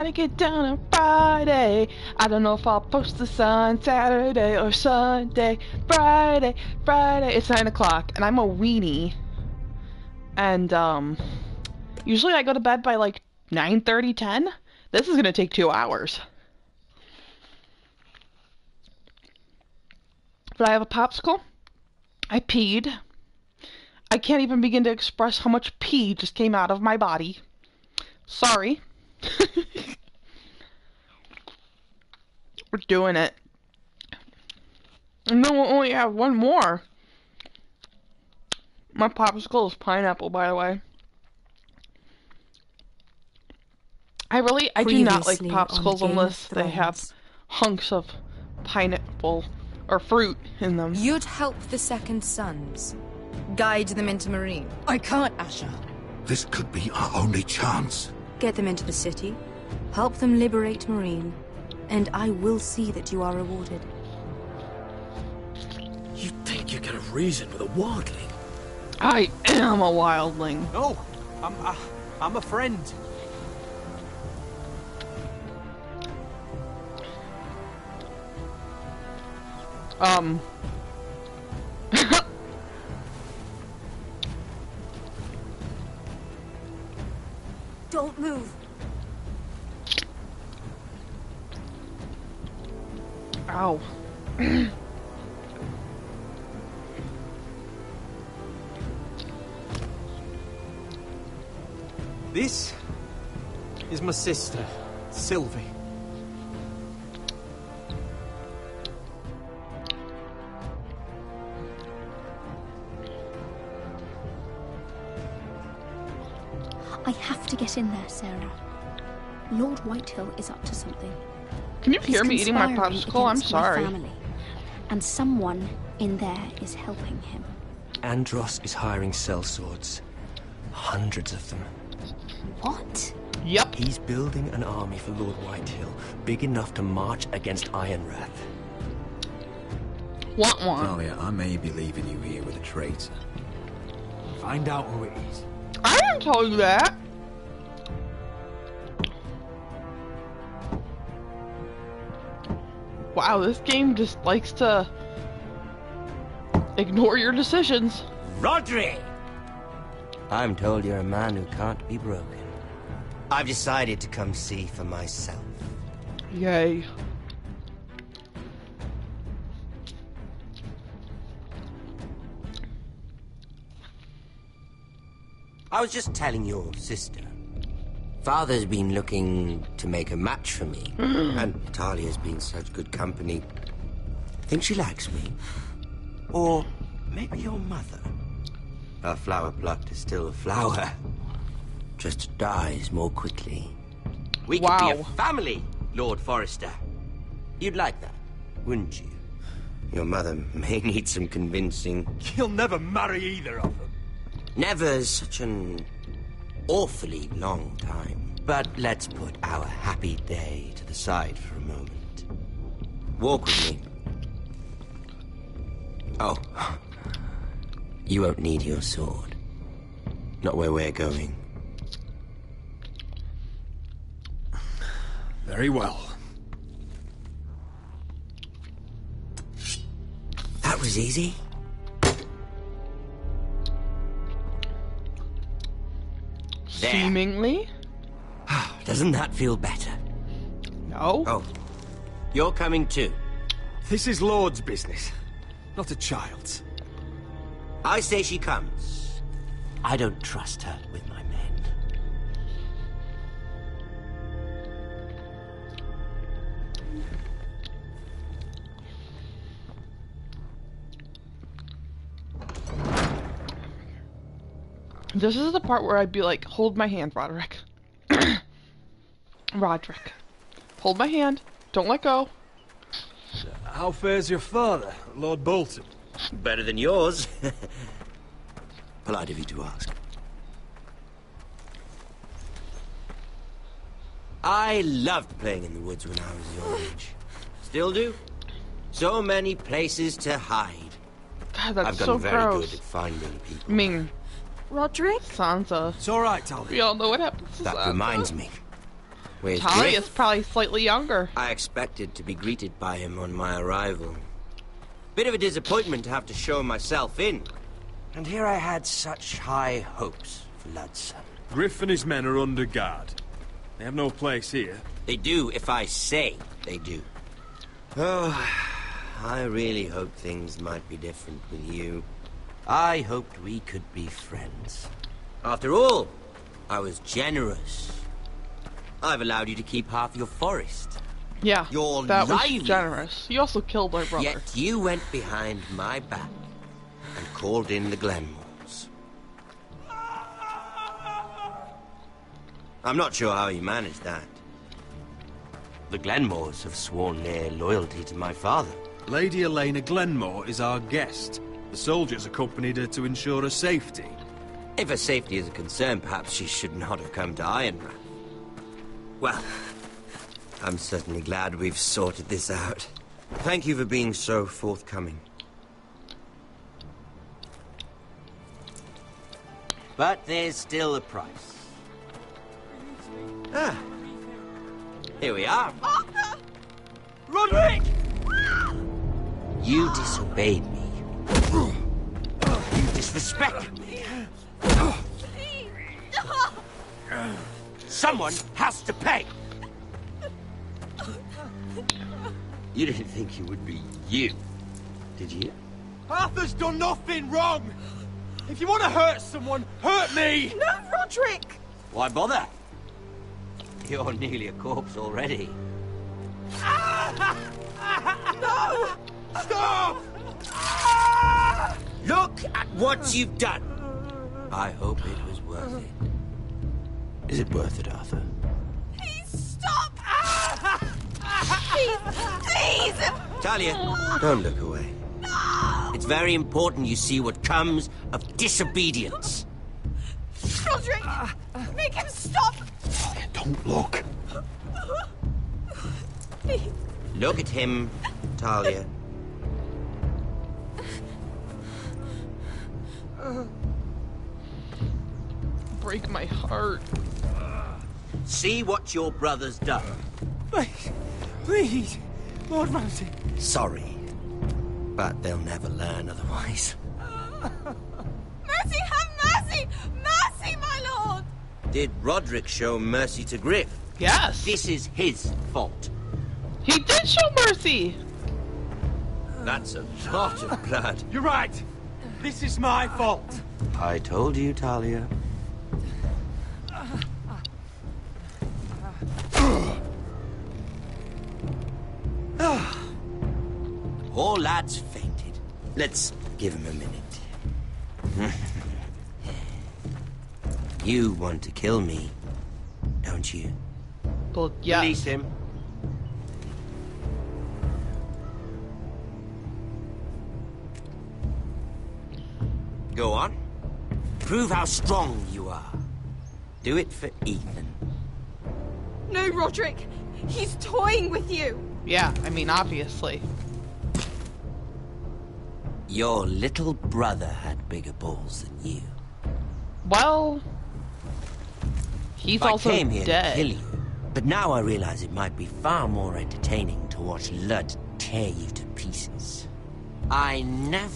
gotta get down on Friday. I don't know if I'll post this on Saturday or Sunday. Friday, Friday. It's 9 o'clock, and I'm a weenie. And, usually I go to bed by, like, 9:30, 10. This is gonna take 2 hours. But I have a popsicle. I peed. I can't even begin to express how much pee just came out of my body. Sorry. We're doing it. And then we'll only have one more. My popsicle is pineapple, by the way. I do not like popsicles unless they have hunks of pineapple or fruit in them. You'd help the Second Sons. Guide them into Marine. I can't, Asher. This could be our only chance. Get them into the city. Help them liberate Marine. And I will see that you are rewarded. You think you can reason with a wildling? I am a wildling. No, I'm a friend. Don't move. Ow. This is my sister, Sylvie. I have to get in there, Sarah. Lord Whitehill is up to something. Can you hear me eating my popsicle? I'm sorry. Family, and someone in there is helping him. Andros is hiring sellswords. Hundreds of them. What? Yep. He's building an army for Lord Whitehill, big enough to march against Ironrath. Want. Talia, I may be leaving you here with a traitor. Find out who it is. I didn't tell you that. Wow, this game just likes to ignore your decisions. Rodri! I'm told you're a man who can't be broken. I've decided to come see for myself. Yay. I was just telling your sister. Father's been looking to make a match for me. And Talia's been such good company. Think she likes me? Or maybe your mother? A flower plucked is still a flower. Just dies more quickly. We could be a family, Lord Forrester. You'd like that, wouldn't you? Your mother may need some convincing. You'll never marry either of them. Never's such an awfully long time. But let's put our happy day to the side for a moment. Walk with me. Oh. You won't need your sword. Not where we're going. Very well. That was easy. Seemingly. Doesn't that feel better? No. Oh. You're coming too. This is Lord's business, not a child's. I say she comes. I don't trust her with my men. This is the part where I'd be like, hold my hand, Roderick. Roderick. Hold my hand. Don't let go. How fares your father, Lord Bolton? Better than yours. Polite of you to ask. I loved playing in the woods when I was your age. Still do. So many places to hide. God, that's I've gotten so very gross. good at finding people. I mean, Roderick? Sansa. It's all right, Talia. We all know what happens to That Sansa. reminds me. Where's Talia's Griff? probably slightly younger. I expected to be greeted by him on my arrival. Bit of a disappointment to have to show myself in. And here I had such high hopes for Ludson. Griff and his men are under guard. They have no place here. They do if I say they do. Oh, I really hoped things might be different with you. I hoped we could be friends. After all, I was generous. I've allowed you to keep half your forest. Yeah, You're that lively. was generous. You also killed my brother. Yet you went behind my back and called in the Glenmores. I'm not sure how you managed that. The Glenmores have sworn their loyalty to my father. Lady Elena Glenmore is our guest. The soldiers accompanied her to ensure her safety. If her safety is a concern, perhaps she should not have come to Ironrath. Well, I'm certainly glad we've sorted this out. Thank you for being so forthcoming. But there's still a price. Ah. Here we are. Arthur! Roderick! You disobeyed me. You disrespected me. Someone has to pay. You didn't think it would be you, did you? Arthur's done nothing wrong! If you want to hurt someone, hurt me! No, Roderick! Why bother? You're nearly a corpse already. No! Stop! Look at what you've done. I hope it was worth it. Is it worth it, Arthur? Please stop! Please! Talia, don't look away. It's very important you see what comes of disobedience. Roderick! Make him stop! Don't look. Please. Look at him, Talia. Break my heart. See what your brother's done. Please. Please. Lord Ramsay. Sorry, but they'll never learn otherwise. Mercy, have mercy! Mercy, my lord! Did Roderick show mercy to Griff? Yes. This is his fault. He did show mercy. That's a lot of blood. You're right. This is my fault. I told you, Talia. Poor lad's fainted. Let's give him a minute. You want to kill me, don't you? Well, yeah. Release him. Go on. Prove how strong you are. Do it for Ethan. No, Roderick. He's toying with you. Yeah, I mean, obviously. Your little brother had bigger balls than you. Well, he's also I came here dead. to kill you, but now I realize it might be far more entertaining to watch Lud tear you to pieces. I never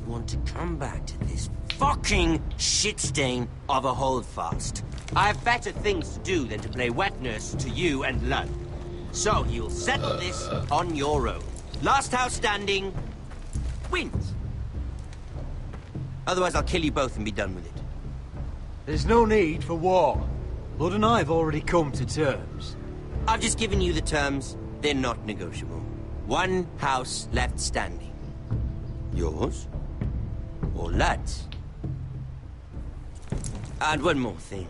want to come back to this fucking shit stain of a holdfast. I have better things to do than to play wet nurse to you and Lud. So you'll settle this on your own. Last house standing wins. Otherwise I'll kill you both and be done with it. There's no need for war. Lord and I have already come to terms. I've just given you the terms. They're not negotiable. One house left standing. Yours or Lud's. And one more thing.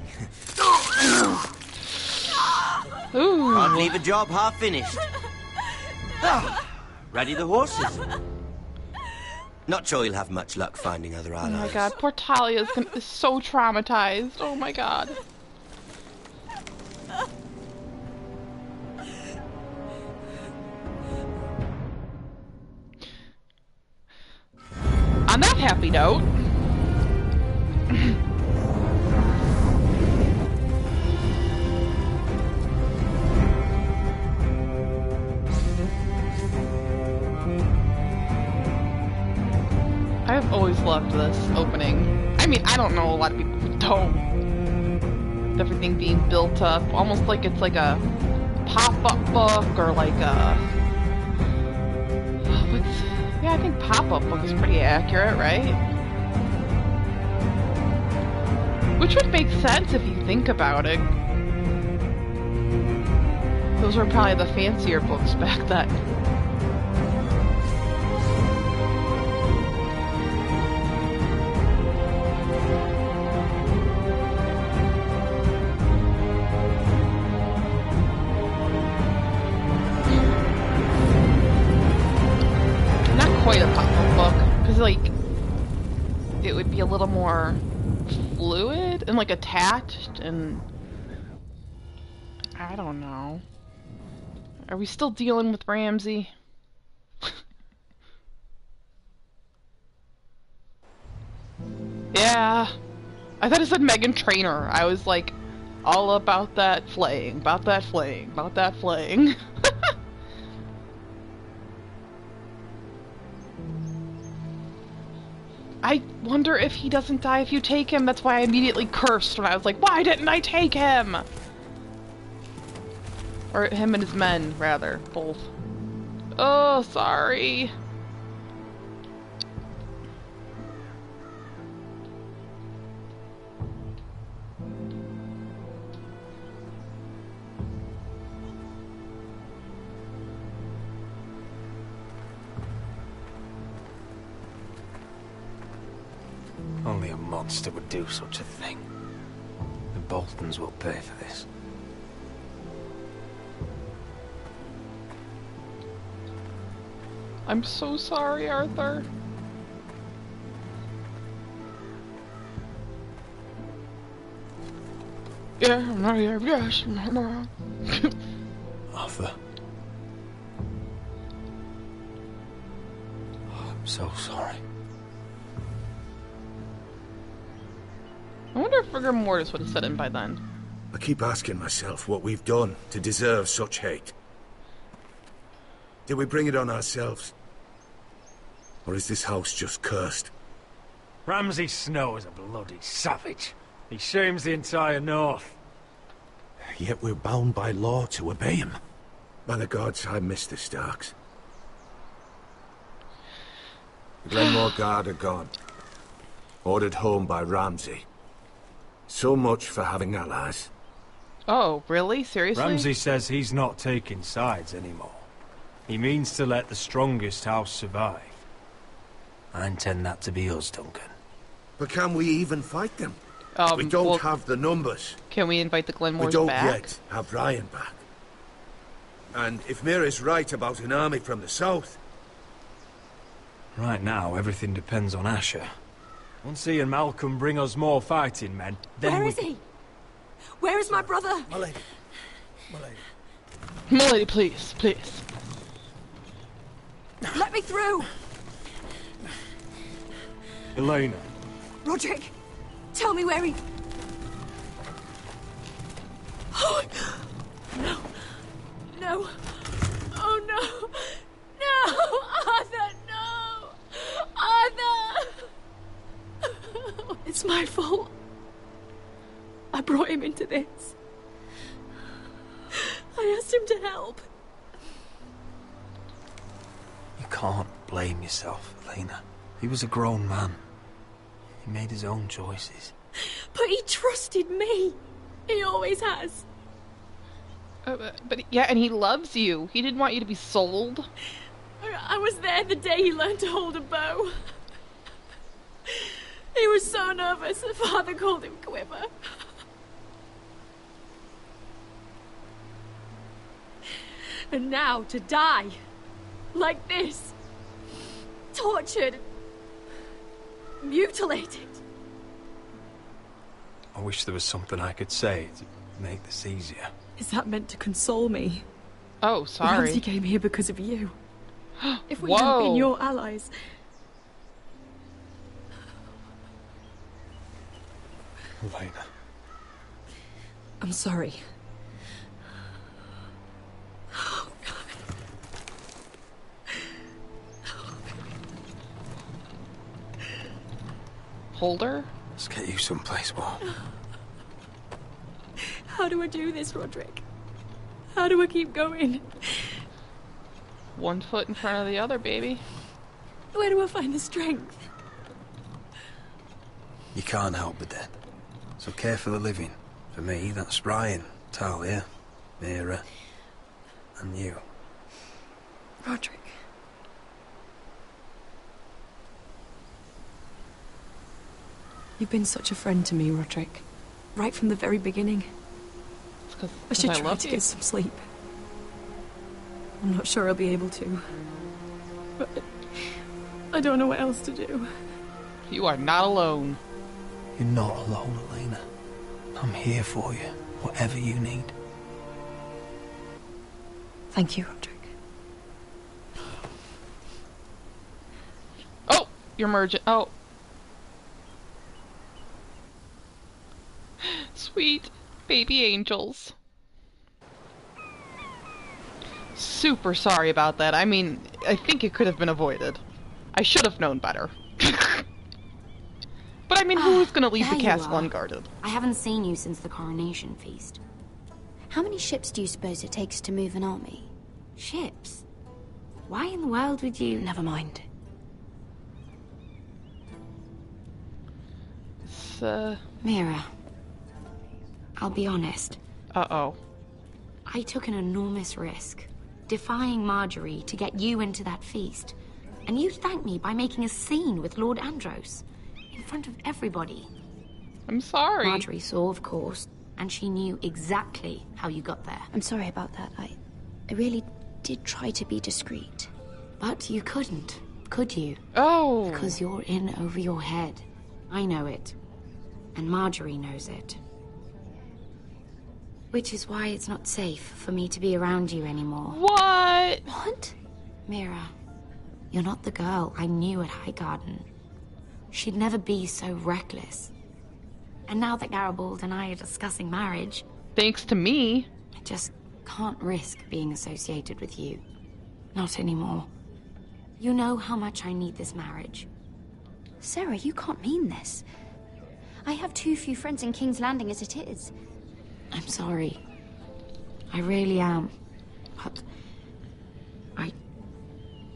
Ooh. Can't leave a job half finished. Ready the horses. Not sure you'll have much luck finding other Oh allies. my god, poor Talia is so traumatized. Oh my god. On that happy note, always loved this opening. I mean, I don't know a lot of people who don't. Everything being built up, almost like it's like a pop-up book or like a... Yeah, I think pop-up book is pretty accurate, right? Which would make sense if you think about it. Those were probably the fancier books back then. Not quite a pop-up book, because like it would be a little more fluid and like attached, and I don't know. Are we still dealing with Ramsey? Yeah. I thought it said Meghan Trainor. I was like, all about that flaying, about that flaying, about that flaying. I wonder if he doesn't die if you take him. That's why I immediately cursed when I was like, why didn't I take him? Or him and his men, rather. Both. Oh, sorry. Only a monster would do such a thing. The Boltons will pay for this. I'm so sorry, Arthur. Yes. Arthur. Oh, I'm so sorry. I wonder if rigor mortis would have set in by then. I keep asking myself what we've done to deserve such hate. Did we bring it on ourselves? Or is this house just cursed? Ramsay Snow is a bloody savage. He shames the entire North. Yet we're bound by law to obey him. By the gods, I miss the Starks. The Glenmore Guard are gone. Ordered home by Ramsay. So much for having allies. Oh, really? Seriously? Ramsay says he's not taking sides anymore. He means to let the strongest house survive. I intend that to be us, Duncan. But can we even fight them? We don't have the numbers. Can we invite the Glenmores We don't back? yet have Ryan back. And if Mira's right about an army from the south... Right now, everything depends on Asher. Once he and Malcolm bring us more fighting men, then Where is he? Where is my brother? My lady. My lady. Milady, please, please. Let me through! Elena. Roderick, tell me where he... Oh, no. No. Oh, no. No! Arthur, no! Arthur! It's my fault. I brought him into this. I asked him to help. You can't blame yourself, Elena. He was a grown man. He made his own choices. But he trusted me. He always has. But yeah, and he loves you. He didn't want you to be sold. I was there the day he learned to hold a bow. He was so nervous that Father called him Quiver. And now to die. Like this. Tortured. Mutilated. I wish there was something I could say to make this easier. Is that meant to console me? Oh, sorry. Ramsay came here because of you. If we Whoa. hadn't been your allies... Elena. I'm sorry. Hold her? Let's get you someplace warm. How do I do this, Roderick? How do I keep going? One foot in front of the other, baby. Where do I find the strength? You can't help but dead. So care for the living. For me, that's Brian, Talia, Mira, and you. Roderick. You've been such a friend to me, Roderick. Right from the very beginning. I should try to get some sleep. I'm not sure I'll be able to. But I don't know what else to do. You are not alone. You're not alone, Elena. I'm here for you, whatever you need. Thank you, Roderick. Oh! You're merging. Oh. Sweet baby angels. Super sorry about that. I mean, I think it could have been avoided. I should have known better. But I mean, who's gonna leave the castle unguarded? I haven't seen you since the coronation feast. How many ships do you suppose it takes to move an army? Ships? Why in the world would you... Never mind. It's, Mira, I'll be honest. Uh-oh. I took an enormous risk, defying Marjorie to get you into that feast. And you thanked me by making a scene with Lord Andros. In front of everybody. I'm sorry. Marjorie saw, of course, and she knew exactly how you got there. I'm sorry about that. I really did try to be discreet. But you couldn't, could you? Oh. Because you're in over your head. I know it. And Marjorie knows it. Which is why it's not safe for me to be around you anymore. What? What? Mira, you're not the girl I knew at Highgarden. She'd never be so reckless. And now that Garibald and I are discussing marriage... Thanks to me. I just can't risk being associated with you. Not anymore. You know how much I need this marriage. Sarah, you can't mean this. I have too few friends in King's Landing as it is. I'm sorry. I really am. But... I...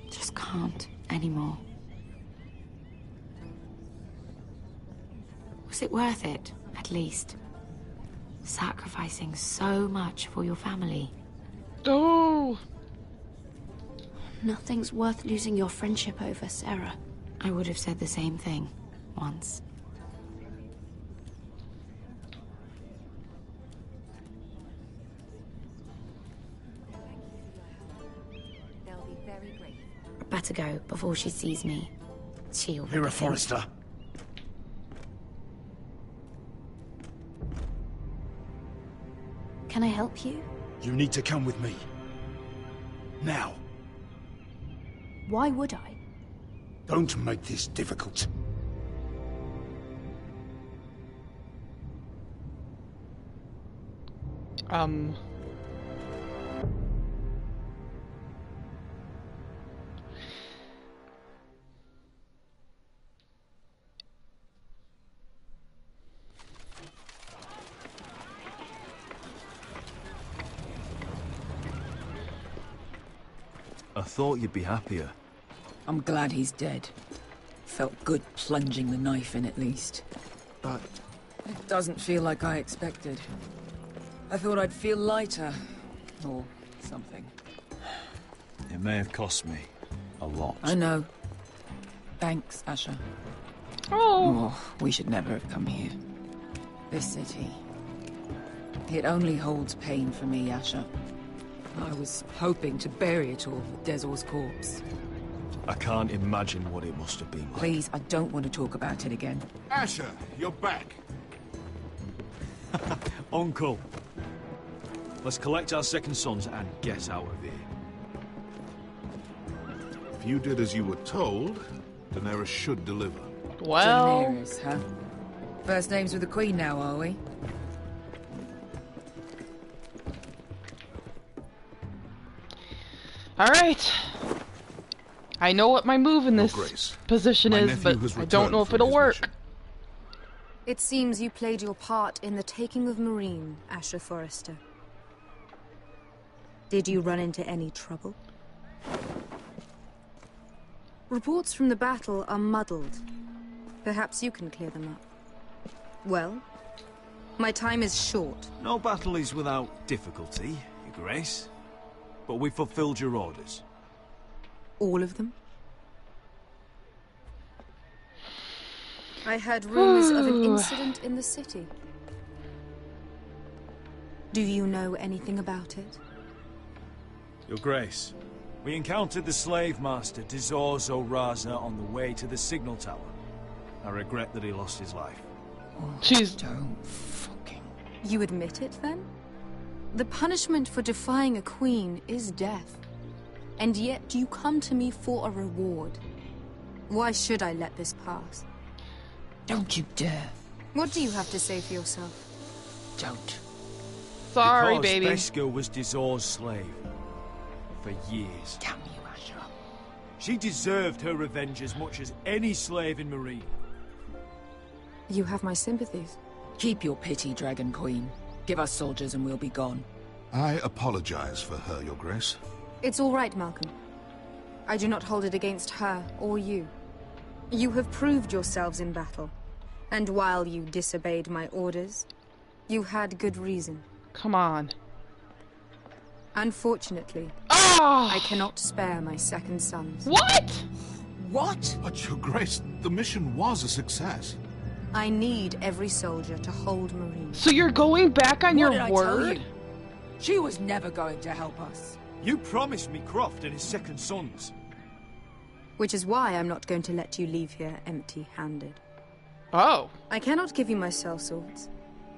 just can't anymore. Was it worth it, at least? Sacrificing so much for your family. Oh. Nothing's worth losing your friendship over, Sarah. I would have said the same thing, once. Better go before she sees me. She'll... Mira Forrester. Can I help you? You need to come with me. Now. Why would I? Don't make this difficult. I thought you'd be happier. I'm glad he's dead. Felt good plunging the knife in at least. But... It doesn't feel like I expected. I thought I'd feel lighter. Or something. It may have cost me a lot. I know. Thanks, Asher. Oh. We should never have come here. This city. It only holds pain for me, Asher. I was hoping to bury it all with Dezor's corpse. I can't imagine what it must have been like. Please, I don't want to talk about it again. Asher, you're back. Uncle. Let's collect our second sons and get out of here. If you did as you were told, Daenerys should deliver. Well... Daenerys, huh? First names with the Queen now, are we? Alright. I know what my move in this position is, but I don't know if it'll work. It seems you played your part in the taking of Marine, Asher Forrester. Did you run into any trouble? Reports from the battle are muddled. Perhaps you can clear them up. Well, my time is short. No battle is without difficulty, Your Grace. But we fulfilled your orders. All of them? I heard rumors of an incident in the city. Do you know anything about it? Your Grace, we encountered the slave master Dizorz O'Raza on the way to the signal tower. I regret that he lost his life. Jeez. Don't fucking... You admit it, then? The punishment for defying a queen is death. And yet you come to me for a reward. Why should I let this pass? Don't you dare. What do you have to say for yourself? Don't. Sorry, because baby. Beskha was Dizorz's slave. For years. Damn you, Asher. She deserved her revenge as much as any slave in Marine. You have my sympathies. Keep your pity, Dragon Queen. Give us soldiers and we'll be gone. I apologize for her, Your Grace. It's all right, Malcolm. I do not hold it against her or you. You have proved yourselves in battle. And while you disobeyed my orders, you had good reason. Come on. Unfortunately, Oh! I cannot spare my second sons. What? What? But, Your Grace, the mission was a success. I need every soldier to hold Marine. So you're going back on What your did I tell word? you? She was never going to help us. You promised me Croft and his second sons. Which is why I'm not going to let you leave here empty-handed. Oh. I cannot give you my sellswords,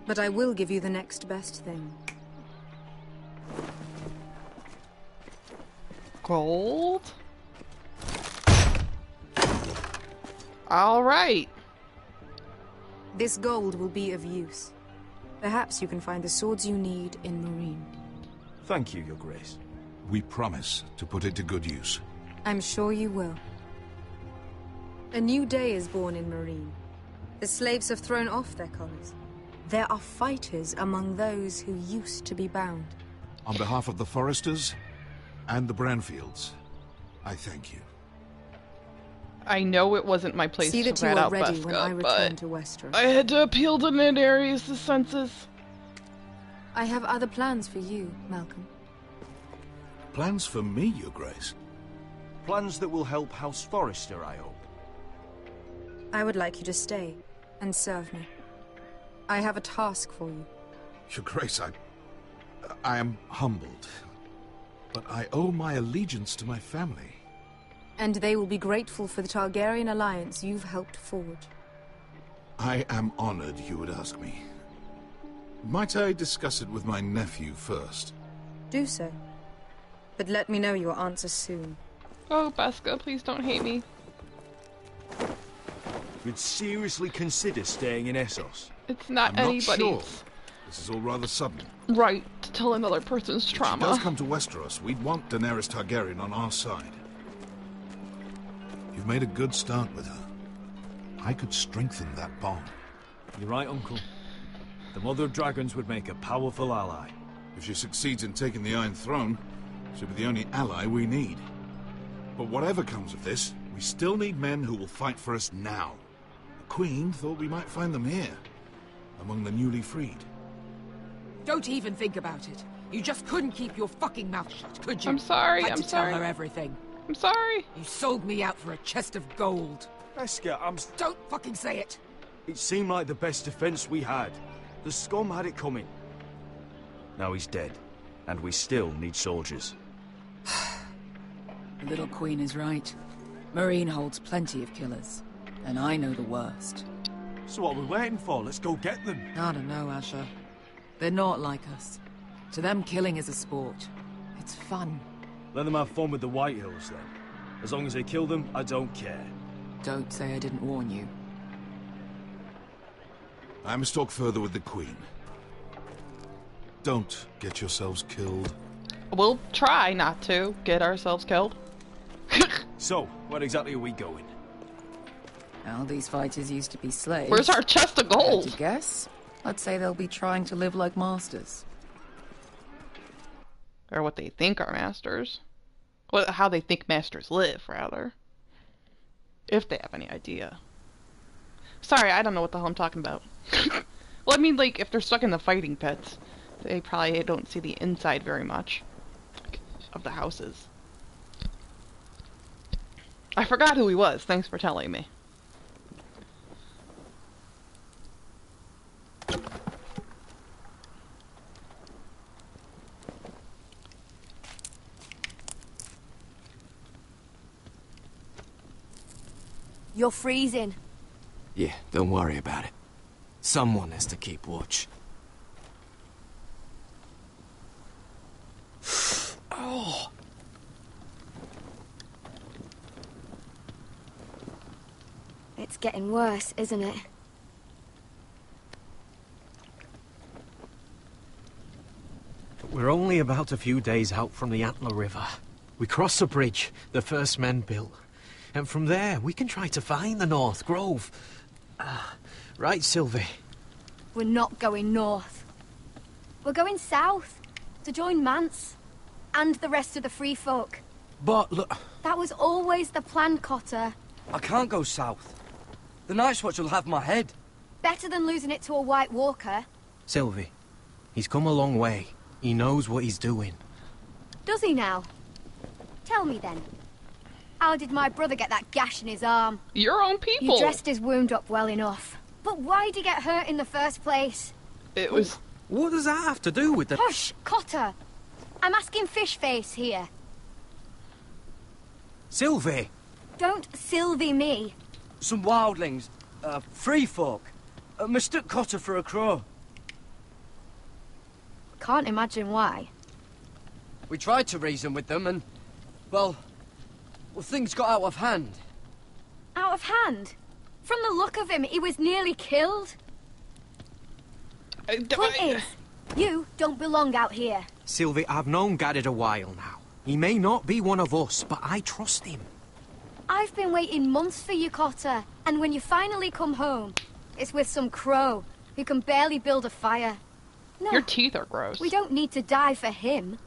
but I will give you the next best thing. Gold? All right. This gold will be of use. Perhaps you can find the swords you need in Marine. Thank you, Your Grace. We promise to put it to good use. I'm sure you will. A new day is born in Marine. The slaves have thrown off their collars. There are fighters among those who used to be bound. On behalf of the Forresters and the Branfields, I thank you. I know it wasn't my place See to that you rat are out ready when I Beskha, return but to Westeros. I had to appeal to Daenerys' senses. I have other plans for you, Malcolm. Plans for me, Your Grace? Plans that will help House Forrester, I hope. I would like you to stay and serve me. I have a task for you. Your Grace, I am humbled. But I owe my allegiance to my family. And they will be grateful for the Targaryen alliance you've helped forge. I am honored you would ask me. Might I discuss it with my nephew first? Do so. But let me know your answer soon. Oh, Beskha, please don't hate me. You'd seriously consider staying in Essos? It's not I'm not anybody's sure. This is all rather sudden. right to tell another person's If she trauma. does come to Westeros, we'd want Daenerys Targaryen on our side. You've made a good start with her. I could strengthen that bond. You're right, Uncle. The Mother of Dragons would make a powerful ally. If she succeeds in taking the Iron Throne, she'll be the only ally we need. But whatever comes of this, we still need men who will fight for us now. The Queen thought we might find them here, among the newly freed. Don't even think about it. You just couldn't keep your fucking mouth shut, could you? I'm sorry, Had I'm to tell sorry. her everything. I'm sorry. You sold me out for a chest of gold. Beskha, Don't fucking say it! It seemed like the best defense we had. The scum had it coming. Now he's dead, and we still need soldiers. The little queen is right. Marine holds plenty of killers, and I know the worst. So what are we waiting for? Let's go get them. I don't know, Asher. They're not like us. To them, killing is a sport. It's fun. Let them have fun with the White Hills, then. As long as they kill them, I don't care. Don't say I didn't warn you. I must talk further with the Queen. Don't get yourselves killed. We'll try not to get ourselves killed. So, where exactly are we going? Now, these fighters used to be slaves. Where's our chest of gold? To guess, I'd say they'll be trying to live like masters. Or what they think are masters. Well, how they think masters live, rather. If they have any idea. Sorry, I don't know what the hell I'm talking about. Well, I mean, like, if they're stuck in the fighting pits, they probably don't see the inside very much of the houses. I forgot who he was. Thanks for telling me. You're freezing. Yeah, don't worry about it. Someone has to keep watch. Oh. It's getting worse, isn't it? We're only about a few days out from the Antler River. We cross a bridge the first men built. And from there, we can try to find the North Grove. Right, Sylvie? We're not going north. We're going south, to join Mance, and the rest of the free folk. But look... That was always the plan, Cotter. I can't go south. The Night's Watch will have my head. Better than losing it to a White Walker. Sylvie, he's come a long way. He knows what he's doing. Does he now? Tell me then. How did my brother get that gash in his arm? Your own people. You dressed his wound up well enough. But why'd he get hurt in the first place? It was... What does that have to do with the... Hush, Cotter. I'm asking Fishface here. Sylvie! Don't Sylvie me. Some wildlings, free folk, mistook Cotter for a crow. Can't imagine why. We tried to reason with them and, well, things got out of hand. Out of hand? From the look of him, he was nearly killed. Point is, you don't belong out here. Sylvie, I've known Garrett a while now. He may not be one of us, but I trust him. I've been waiting months for you, Cotter, and when you finally come home, it's with some crow who can barely build a fire. No, your teeth are gross. We don't need to die for him.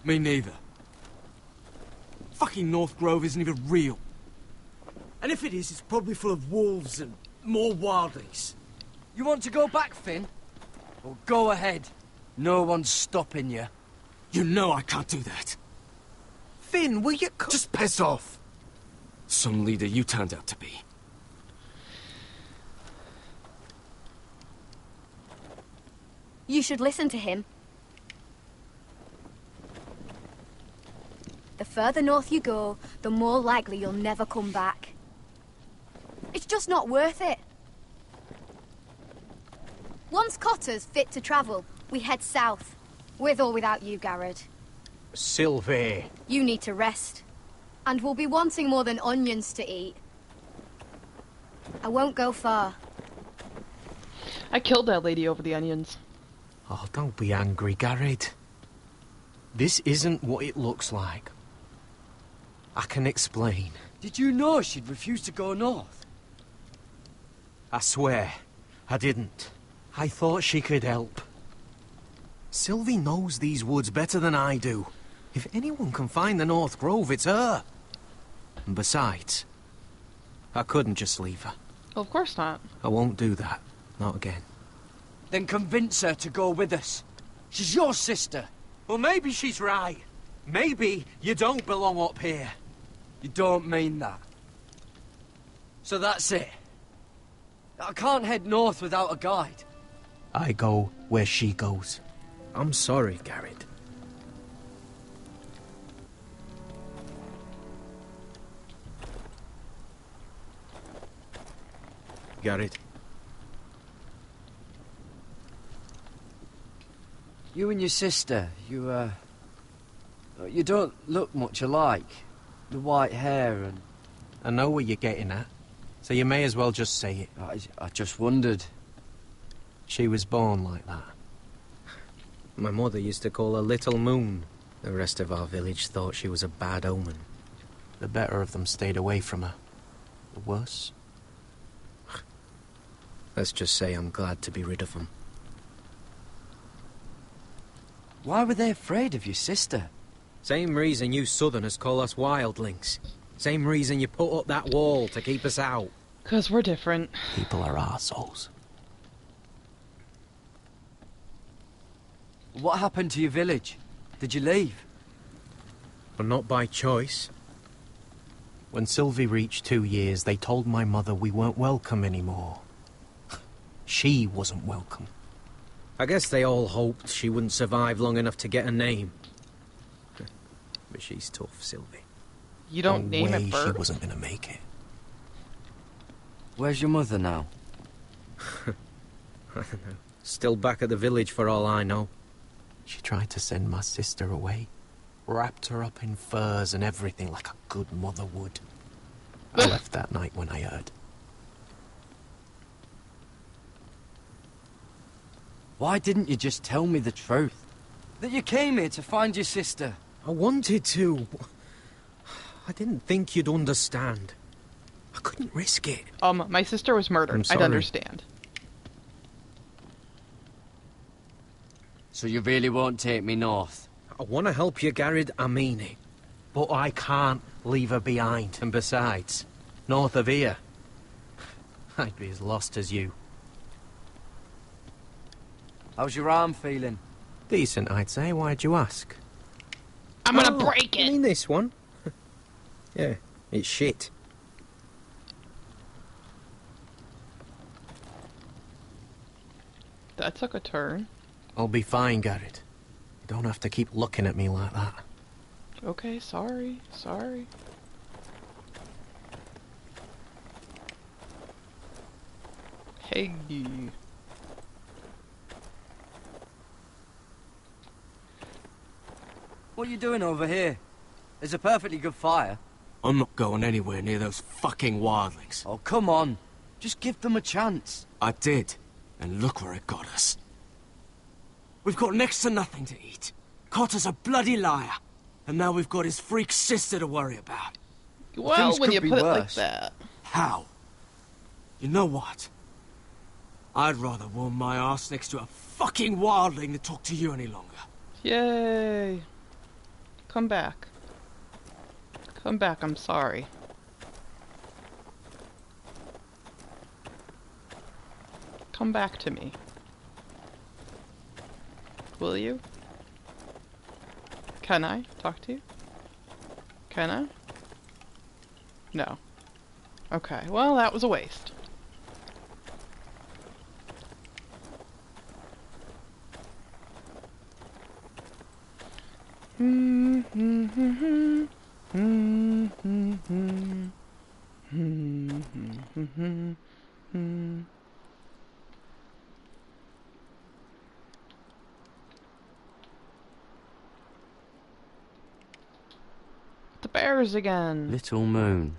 Me neither. Fucking North Grove isn't even real. And if it is, it's probably full of wolves and more wildlings. You want to go back, Finn? Well, go ahead. No one's stopping you. You know I can't do that. Finn, will you... Just piss off. Some leader you turned out to be. You should listen to him. The further north you go, the more likely you'll never come back. It's just not worth it. Once Cotter's fit to travel, we head south. With or without you, Garrett. Sylvie. You need to rest. And we'll be wanting more than onions to eat. I won't go far. I killed that lady over the onions. Oh, don't be angry, Garrett. This isn't what it looks like. I can explain. Did you know she'd refuse to go north? I swear, I didn't. I thought she could help. Sylvie knows these woods better than I do. If anyone can find the North Grove, it's her. And besides, I couldn't just leave her. Well, of course not. I won't do that. Not again. Then convince her to go with us. She's your sister. Well, maybe she's right. Maybe you don't belong up here. You don't mean that. So that's it. I can't head north without a guide. I go where she goes. I'm sorry, Garrett. Garrett. You and your sister, you don't look much alike. The white hair and... I know what you're getting at, so you may as well just say it. I just wondered. She was born like that. My mother used to call her Little Moon. The rest of our village thought she was a bad omen. The better of them stayed away from her. or worse. Let's just say I'm glad to be rid of them. Why were they afraid of your sister? Same reason you Southerners call us wildlings. Same reason you put up that wall to keep us out. 'Cause we're different. People are arseholes. What happened to your village? Did you leave? But not by choice. When Sylvie reached 2 years, they told my mother we weren't welcome anymore. She wasn't welcome. I guess they all hoped she wouldn't survive long enough to get a name. But she's tough, Sylvie. You don't name it She Bert? wasn't gonna make it. Where's your mother now? I don't know. Still back at the village for all I know. She tried to send my sister away. Wrapped her up in furs and everything like a good mother would. I left that night when I heard. Why didn't you just tell me the truth? That you came here to find your sister? I wanted to. I didn't think you'd understand. I couldn't risk it. My sister was murdered. I'm sorry. I'd understand. So you really won't take me north? I want to help you, Garrett, I mean it. But I can't leave her behind. And besides, north of here, I'd be as lost as you. How's your arm feeling? Decent, I'd say. Why'd you ask? I'm gonna break it! You mean this one? Yeah, it's shit. That took a turn. I'll be fine, Garrett. You don't have to keep looking at me like that. Okay, sorry. Sorry. Hey. What are you doing over here? There's a perfectly good fire. I'm not going anywhere near those fucking wildlings. Oh, come on. Just give them a chance. I did, and look where it got us. We've got next to nothing to eat. Cotter's a bloody liar. And now we've got his freak sister to worry about. Well, Things when you could be put it like worse. that. How? You know what? I'd rather warm my ass next to a fucking wildling than talk to you any longer. Yay. Come back. Come back, I'm sorry. Come back to me. Will you? Can I talk to you? Can I? No. Okay, well, that was a waste. The bears again. Little moon.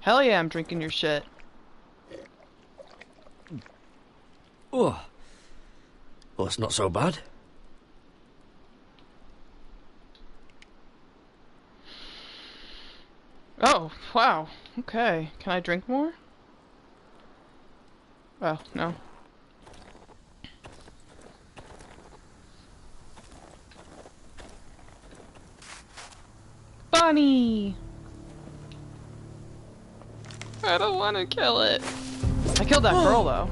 Hell yeah, I'm drinking your shit. Oh. Well, it's not so bad. Oh, wow. Okay. Can I drink more? Oh, no. Bunny! I don't want to kill it. I killed that girl, though.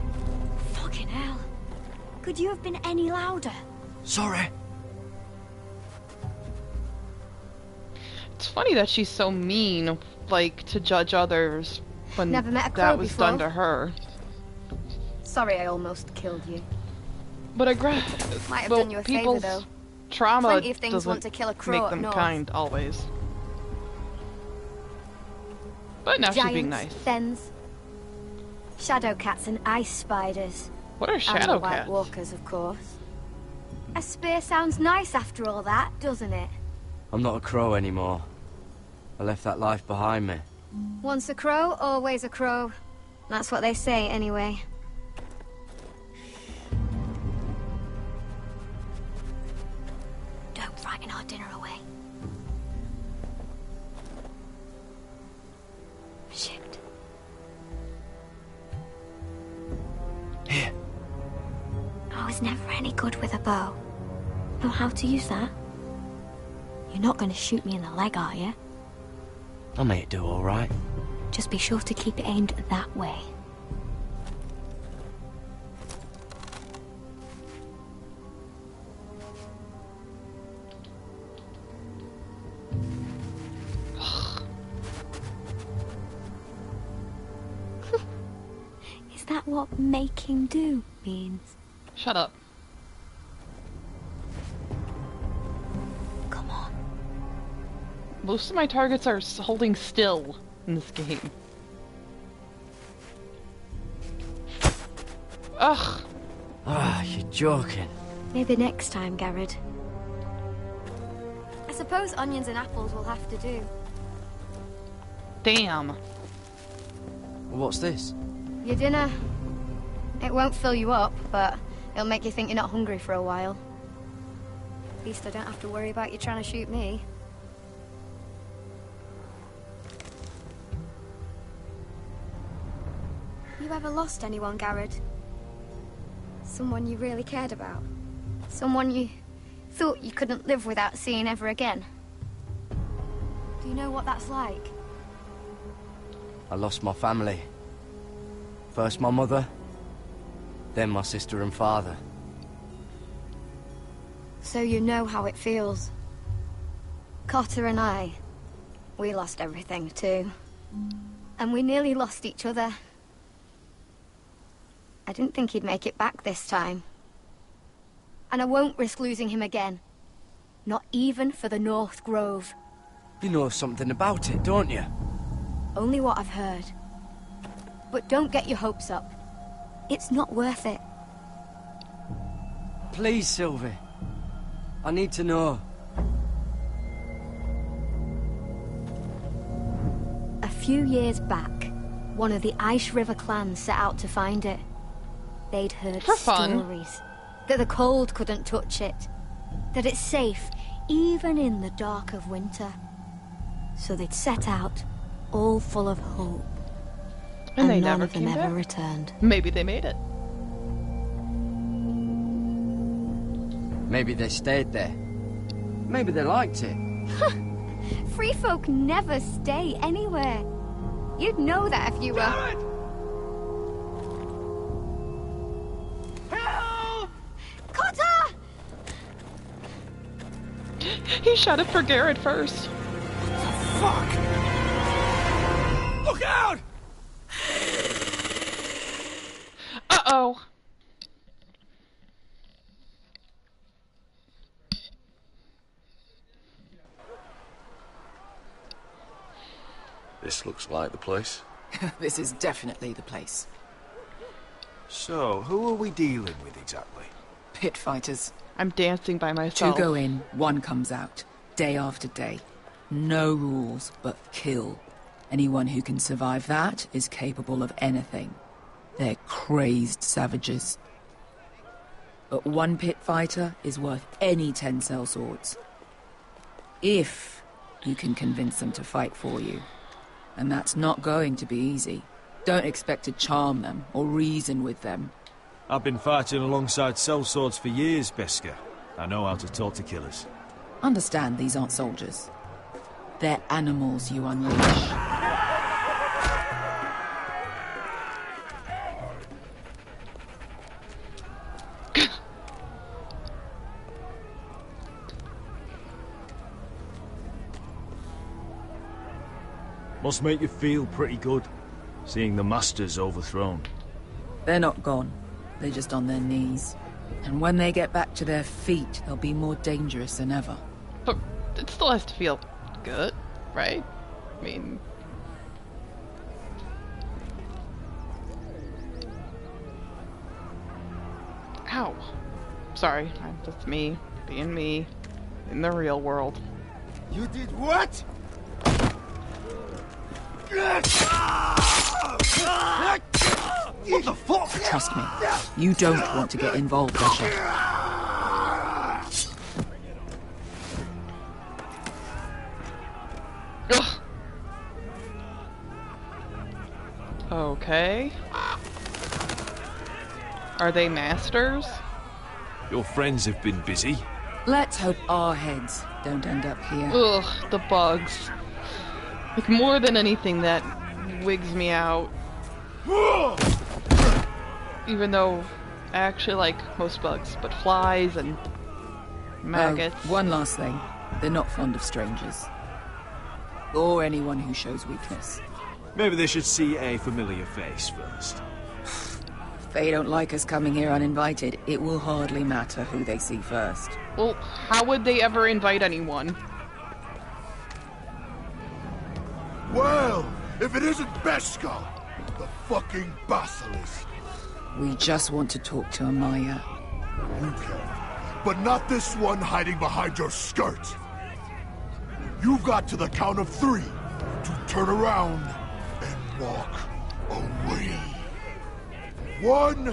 Fucking hell. Could you have been any louder? Sorry. It's funny that she's so mean, like, to judge others when Never met a crow that was before. done to her. Sorry I almost killed you. But Might have done you a favour, people's though. trauma Plenty of things doesn't want to kill a crow make up them north. kind, always. But now she's being Giants, nice. fens, shadow cats and ice spiders. What are And shadow the White cats? Walkers, of course. A spear sounds nice after all that, doesn't it? I'm not a crow anymore. I left that life behind me. Once a crow, always a crow. That's what they say, anyway. Don't our dinner away. Shit. Here. I was never any good with a bow. Know how to use that? You're not going to shoot me in the leg, are you? I may do all right. Just be sure to keep it aimed that way. Is that what making do means? Shut up. Come on. Most of my targets are holding still in this game. Ugh. Ah, you're joking. Maybe next time, Garrett. I suppose onions and apples will have to do. Damn. What's this? Your dinner. It won't fill you up, but it'll make you think you're not hungry for a while. At least I don't have to worry about you trying to shoot me. You ever lost anyone, Garrett? Someone you really cared about? Someone you thought you couldn't live without seeing ever again? Do you know what that's like? I lost my family. First my mother, then my sister and father. So you know how it feels. Cotter and I, we lost everything too. And we nearly lost each other. I didn't think he'd make it back this time. And I won't risk losing him again. Not even for the North Grove. You know something about it, don't you? Only what I've heard. But don't get your hopes up. It's not worth it. Please, Sylvie. I need to know. A few years back, one of the Ice River clans set out to find it. They'd heard stories that the cold couldn't touch it, that it's safe even in the dark of winter. So they'd set out, all full of hope. And they none never of them came ever back. returned. Maybe they made it. Maybe they stayed there. Maybe they liked it. Free folk never stay anywhere. You'd know that if you were... Help! Cotter! He shouted for Garrett first. Fuck! Look out! Uh-oh. This looks like the place. This is definitely the place. So, who are we dealing with exactly? Pit fighters. I'm dancing by myself. Two go in, one comes out. Day after day. No rules, but kill. Anyone who can survive that is capable of anything. They're crazed savages. But one pit fighter is worth any 10 sellswords. If you can convince them to fight for you. And that's not going to be easy. Don't expect to charm them or reason with them. I've been fighting alongside sellswords for years, Beska. I know how to talk to killers. Understand these aren't soldiers. They're animals you unleash. Must make you feel pretty good, seeing the Masters overthrown. They're not gone. They're just on their knees. And when they get back to their feet, they'll be more dangerous than ever. But it still has to feel good, right? I mean... Ow. Sorry, that's me, being me, in the real world. You did what? What the fuck? Trust me, you don't want to get involved, Asher. Okay. Are they masters? Your friends have been busy. Let's hope our heads don't end up here. Ugh, the bugs. Like, more than anything, that wigs me out. Even though I actually like most bugs, but flies and maggots. Oh, one last thing. They're not fond of strangers. Or anyone who shows weakness. Maybe they should see a familiar face first. If they don't like us coming here uninvited, it will hardly matter who they see first. Well, how would they ever invite anyone? Well, if it isn't Beshka, the fucking basilisk. We just want to talk to Amaya. You can, but not this one hiding behind your skirt. You've got to the count of 3 to turn around and walk away. 1, 2.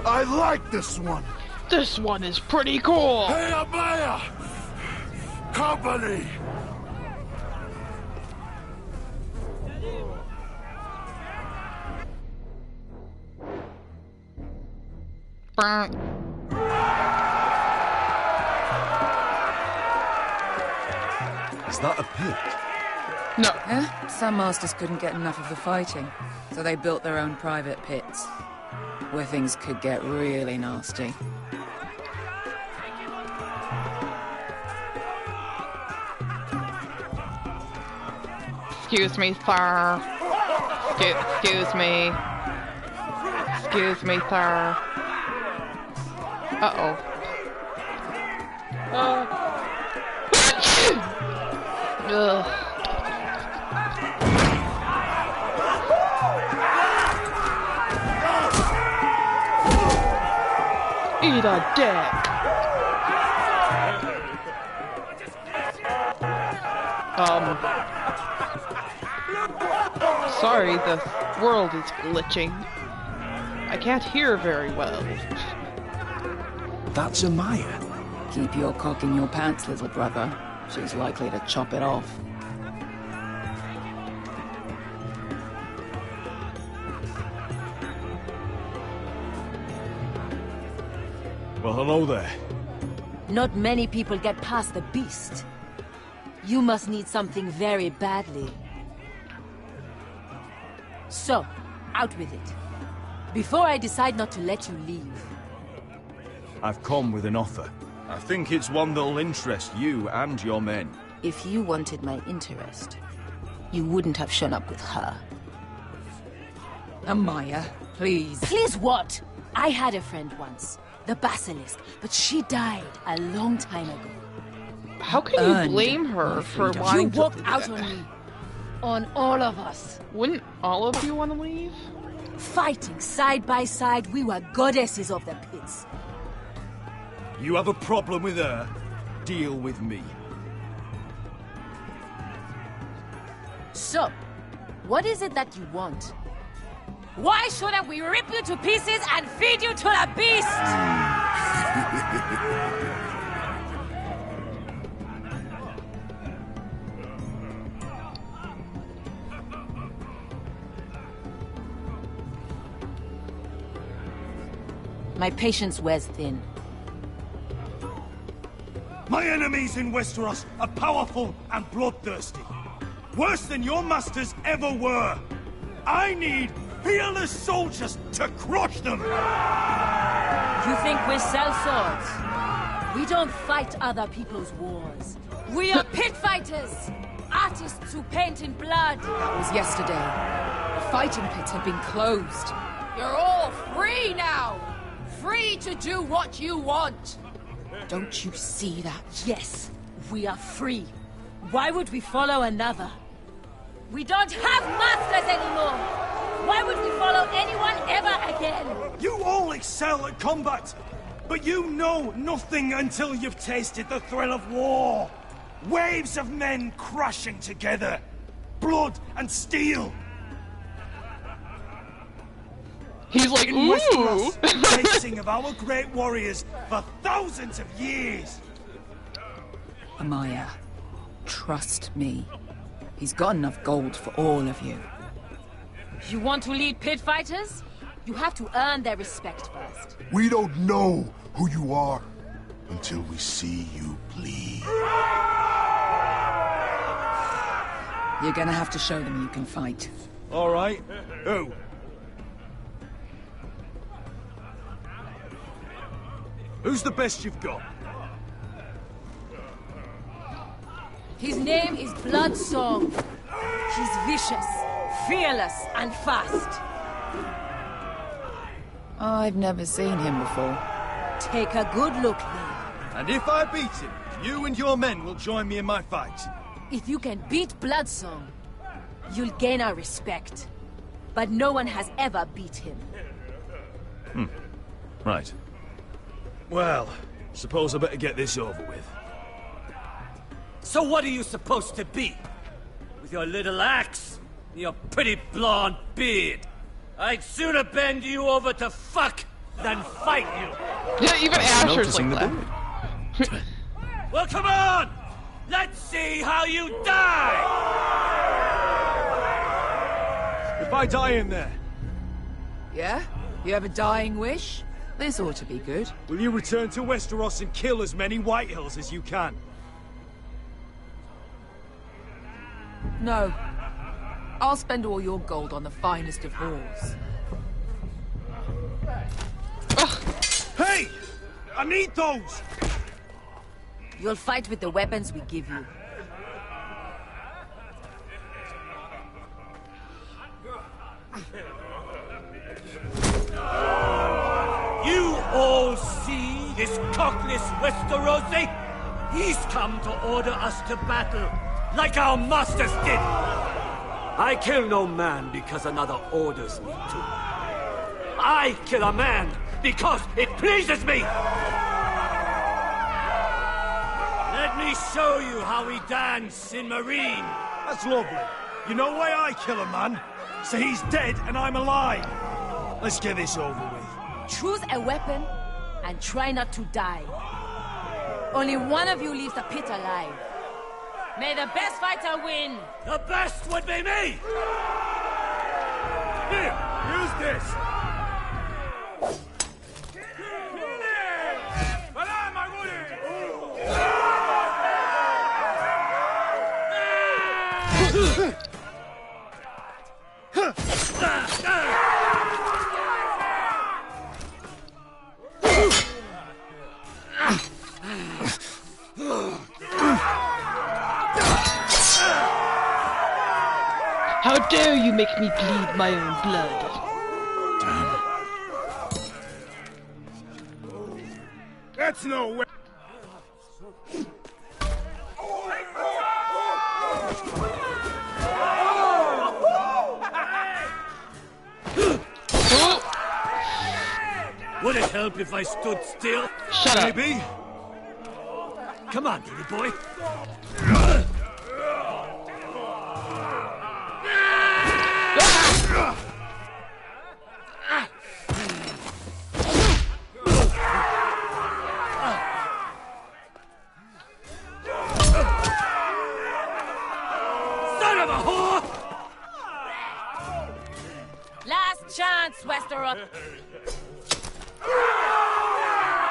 I like this one. This one is pretty cool. Hey, Amaya! Company! Is that a pit? No. Yeah? Some masters couldn't get enough of the fighting, so they built their own private pits, where things could get really nasty. Excuse me, sir. Excuse me. Excuse me, sir. Uh-oh. Ugh. Eat a dick. Sorry, the world is glitching. I can't hear very well. That's Amaya. Keep your cock in your pants, little brother. She's likely to chop it off. Well, hello there. Not many people get past the beast. You must need something very badly. So, out with it. Before I decide not to let you leave. I've come with an offer. I think it's one that'll interest you and your men. If you wanted my interest, you wouldn't have shown up with her. Amaya, please. Please what? I had a friend once, the basilisk, but she died a long time ago. How can you blame her for wanting to... You walked out on me. On all of us. Wouldn't all of you want to leave? Fighting side by side, we were goddesses of the pits. You have a problem with her? Deal with me. So, what is it that you want? Why shouldn't we rip you to pieces and feed you to the beast? My patience wears thin. My enemies in Westeros are powerful and bloodthirsty. Worse than your masters ever were. I need fearless soldiers to crush them! You think we sell swords? We don't fight other people's wars. We are pit fighters! Artists who paint in blood! That was yesterday. The fighting pits have been closed. You're all free now! Free to do what you want! Don't you see that? Yes, we are free. Why would we follow another? We don't have masters anymore! Why would we follow anyone ever again? You all excel at combat, but you know nothing until you've tasted the thrill of war. Waves of men crashing together. Blood and steel. He's like, in ooh. Westeros, racing of our great warriors for thousands of years. Amaya, trust me. He's got enough gold for all of you. You want to lead pit fighters? You have to earn their respect first. We don't know who you are until we see you bleed. You're gonna have to show them you can fight. All right. Who? Who's the best you've got? His name is Bloodsong. He's vicious, fearless, and fast. I've never seen him before. Take a good look, then. And if I beat him, you and your men will join me in my fight. If you can beat Bloodsong, you'll gain our respect. But no one has ever beat him. Right. Well, suppose I better get this over with. So what are you supposed to be? With your little axe? And your pretty blonde beard? I'd sooner bend you over to fuck than fight you. Yeah, even Asher's like that. Well, come on! Let's see how you die! If I die in there, Yeah? You have a dying wish? This ought to be good. will you return to Westeros and kill as many Whitehills as you can? No. I'll spend all your gold on the finest of halls. Hey! I need those! You'll fight with the weapons we give you. You all see this cockless Westerosi? He's come to order us to battle, like our masters did. I kill no man because another orders me to. I kill a man because it pleases me! Let me show you how we dance in Marine. That's lovely. You know why I kill a man? So he's dead and I'm alive. Let's get this over with. Choose a weapon and try not to die. Only one of you leaves the pit alive. May the best fighter win! The best would be me! Here, use this! How dare you make me bleed my own blood? That's no way. Would it help if I stood still? Shut up. Maybe. Come on, pretty boy. Son of a whore! Last chance, Westeros.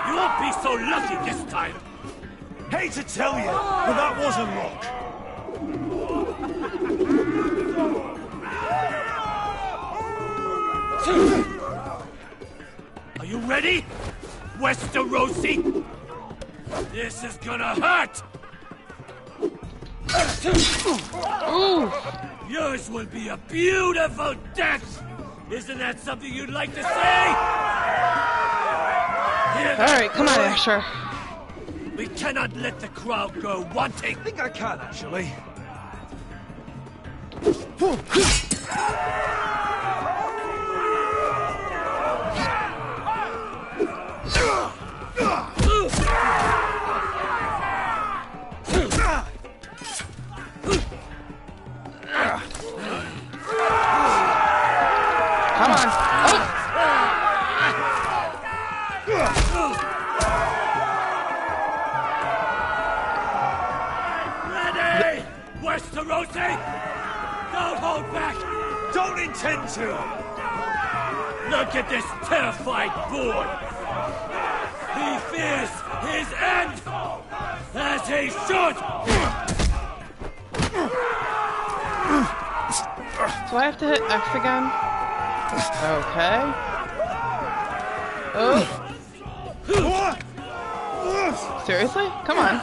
You won't be so lucky this time. Hate to tell you, but that wasn't luck. Are you ready, Westerosi? This is gonna hurt! Ooh. Yours will be a beautiful death! Isn't that something you'd like to say? Alright, come on, Asher. We cannot let the crowd go wanting. I think I can, actually. Come on. Oh. See? Don't hold back! Don't intend to! Look at this terrified boy! He fears his end! As he should! Do I have to hit X again? Okay. Oh. Seriously? Come on.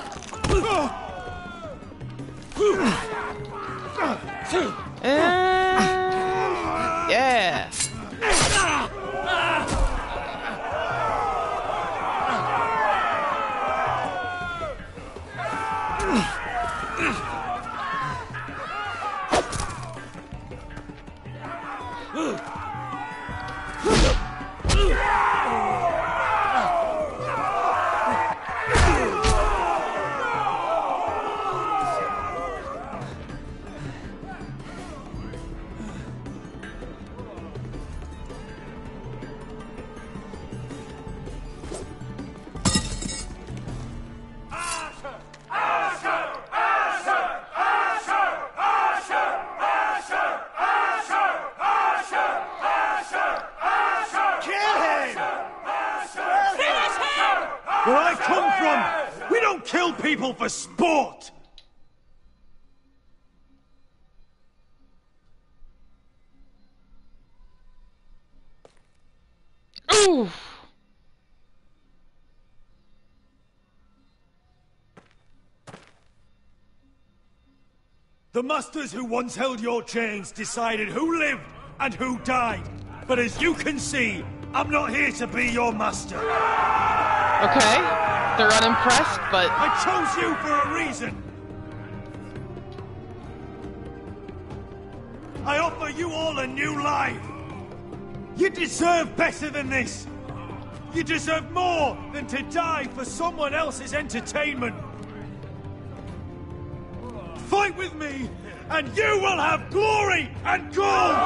And... yeah. Where I come from, we don't kill people for sport! Ooh! The masters who once held your chains decided who lived and who died. But as you can see, I'm not here to be your master. Okay, they're unimpressed, but... I chose you for a reason. I offer you all a new life. You deserve better than this. You deserve more than to die for someone else's entertainment. Fight with me, and you will have glory and gold!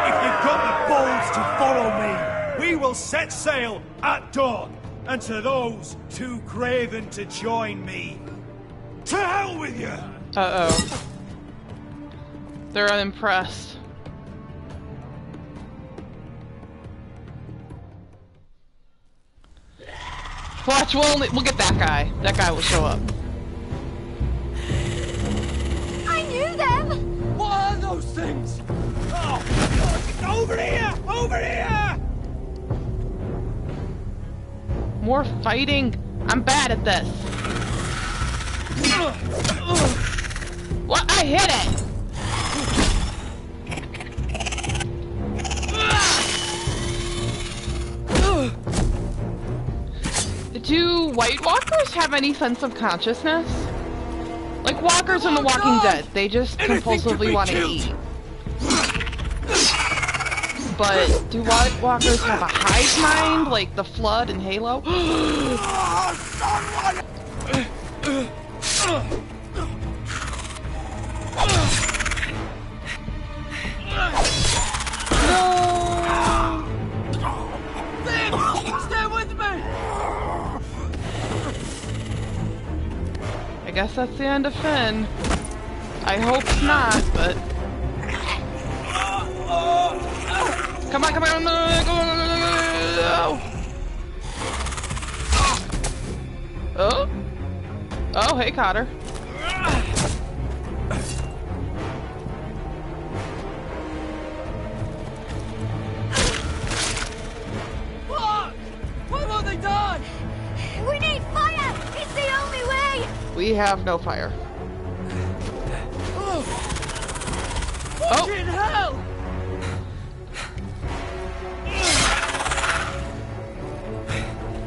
If you've got the balls to follow me, we will set sail at dawn. And to those too craven to join me, to hell with you! Uh-oh. They're unimpressed. Watch, we'll get that guy. That guy will show up. I knew them! What are those things? Oh, over here! Over here! More fighting. I'm bad at this. What? I hit it! Do White Walkers have any sense of consciousness? Like walkers in The Walking Dead, they just compulsively want to eat. But do White Walkers have a hive mind, like the Flood in Halo? Stay with me! I guess that's the end of Finn. I hope not, but... Come on, come on, go! Oh? Oh, hey, Cotter. Fuck! Why won't they die? We need fire! It's the only way! We have no fire. Fucking hell!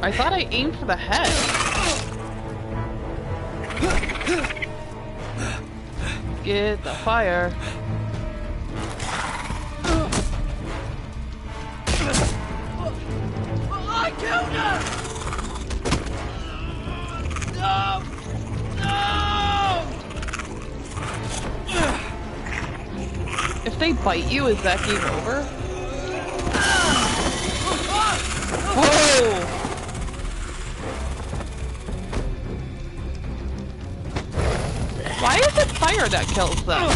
I thought I aimed for the head. Get the fire. I killed her! No! No! If they bite you, is that game over? Whoa! Why is it fire that kills them?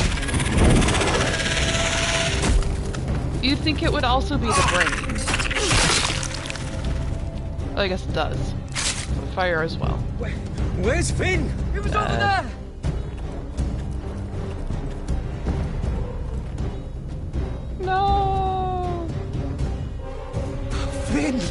You'd think it would also be the brains. I guess it does. So fire as well. Where's Finn? He was over there! No! Finn!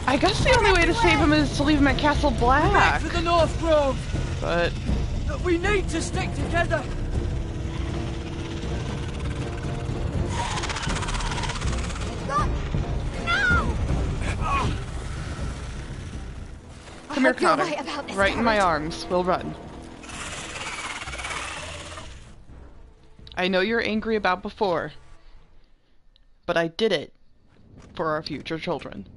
I guess the only way to save him is to leave him at Castle Black. Make for the North Grove! But... we need to stick together! Come here, Connor. Right in my arms. We'll run. I know you're angry about before, but I did it for our future children.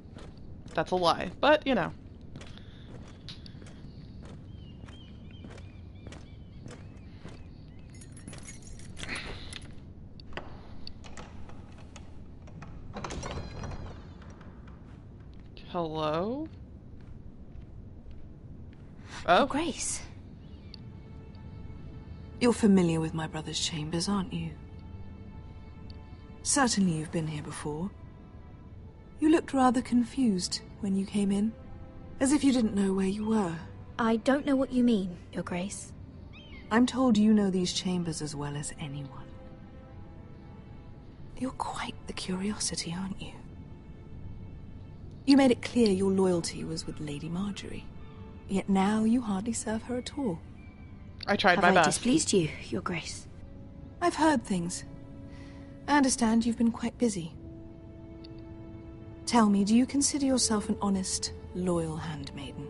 That's a lie, but you know. Hello? Oh, Grace. You're familiar with my brother's chambers, aren't you? Certainly you've been here before. You looked rather confused when you came in, as if you didn't know where you were. I don't know what you mean, Your Grace. I'm told you know these chambers as well as anyone. You're quite the curiosity, aren't you? You made it clear your loyalty was with Lady Marjorie. Yet now you hardly serve her at all. I tried my best. Have I displeased you, Your Grace? I've heard things. I understand you've been quite busy. Tell me, do you consider yourself an honest, loyal handmaiden?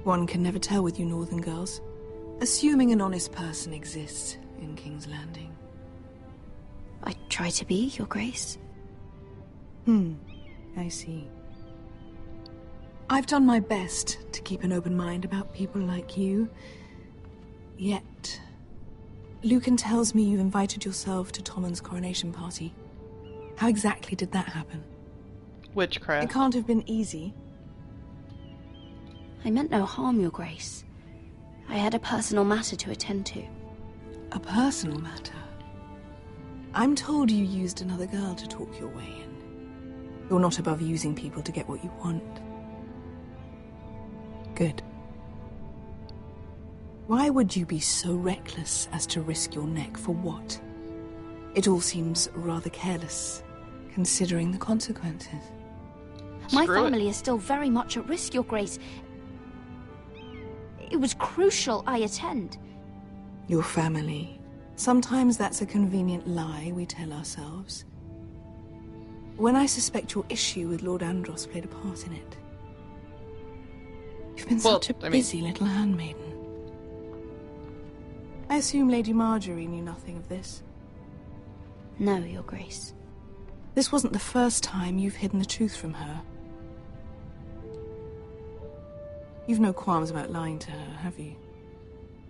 One can never tell with you northern girls. Assuming an honest person exists in King's Landing. I try to be, Your Grace. I see. I've done my best to keep an open mind about people like you. Yet, Lucan tells me you invited yourself to Tommen's coronation party. How exactly did that happen? Witchcraft. It can't have been easy. I meant no harm, Your Grace. I had a personal matter to attend to. A personal matter? I'm told you used another girl to talk your way in. You're not above using people to get what you want. Good. Why would you be so reckless as to risk your neck for what? It all seems rather careless, considering the consequences. My family is still very much at risk, Your Grace. It was crucial I attend. Your family. Sometimes that's a convenient lie we tell ourselves. When I suspect your issue with Lord Andros played a part in it. You've been such a busy little handmaiden. I assume Lady Marjorie knew nothing of this. No, Your Grace. This wasn't the first time you've hidden the truth from her. You've no qualms about lying to her, have you?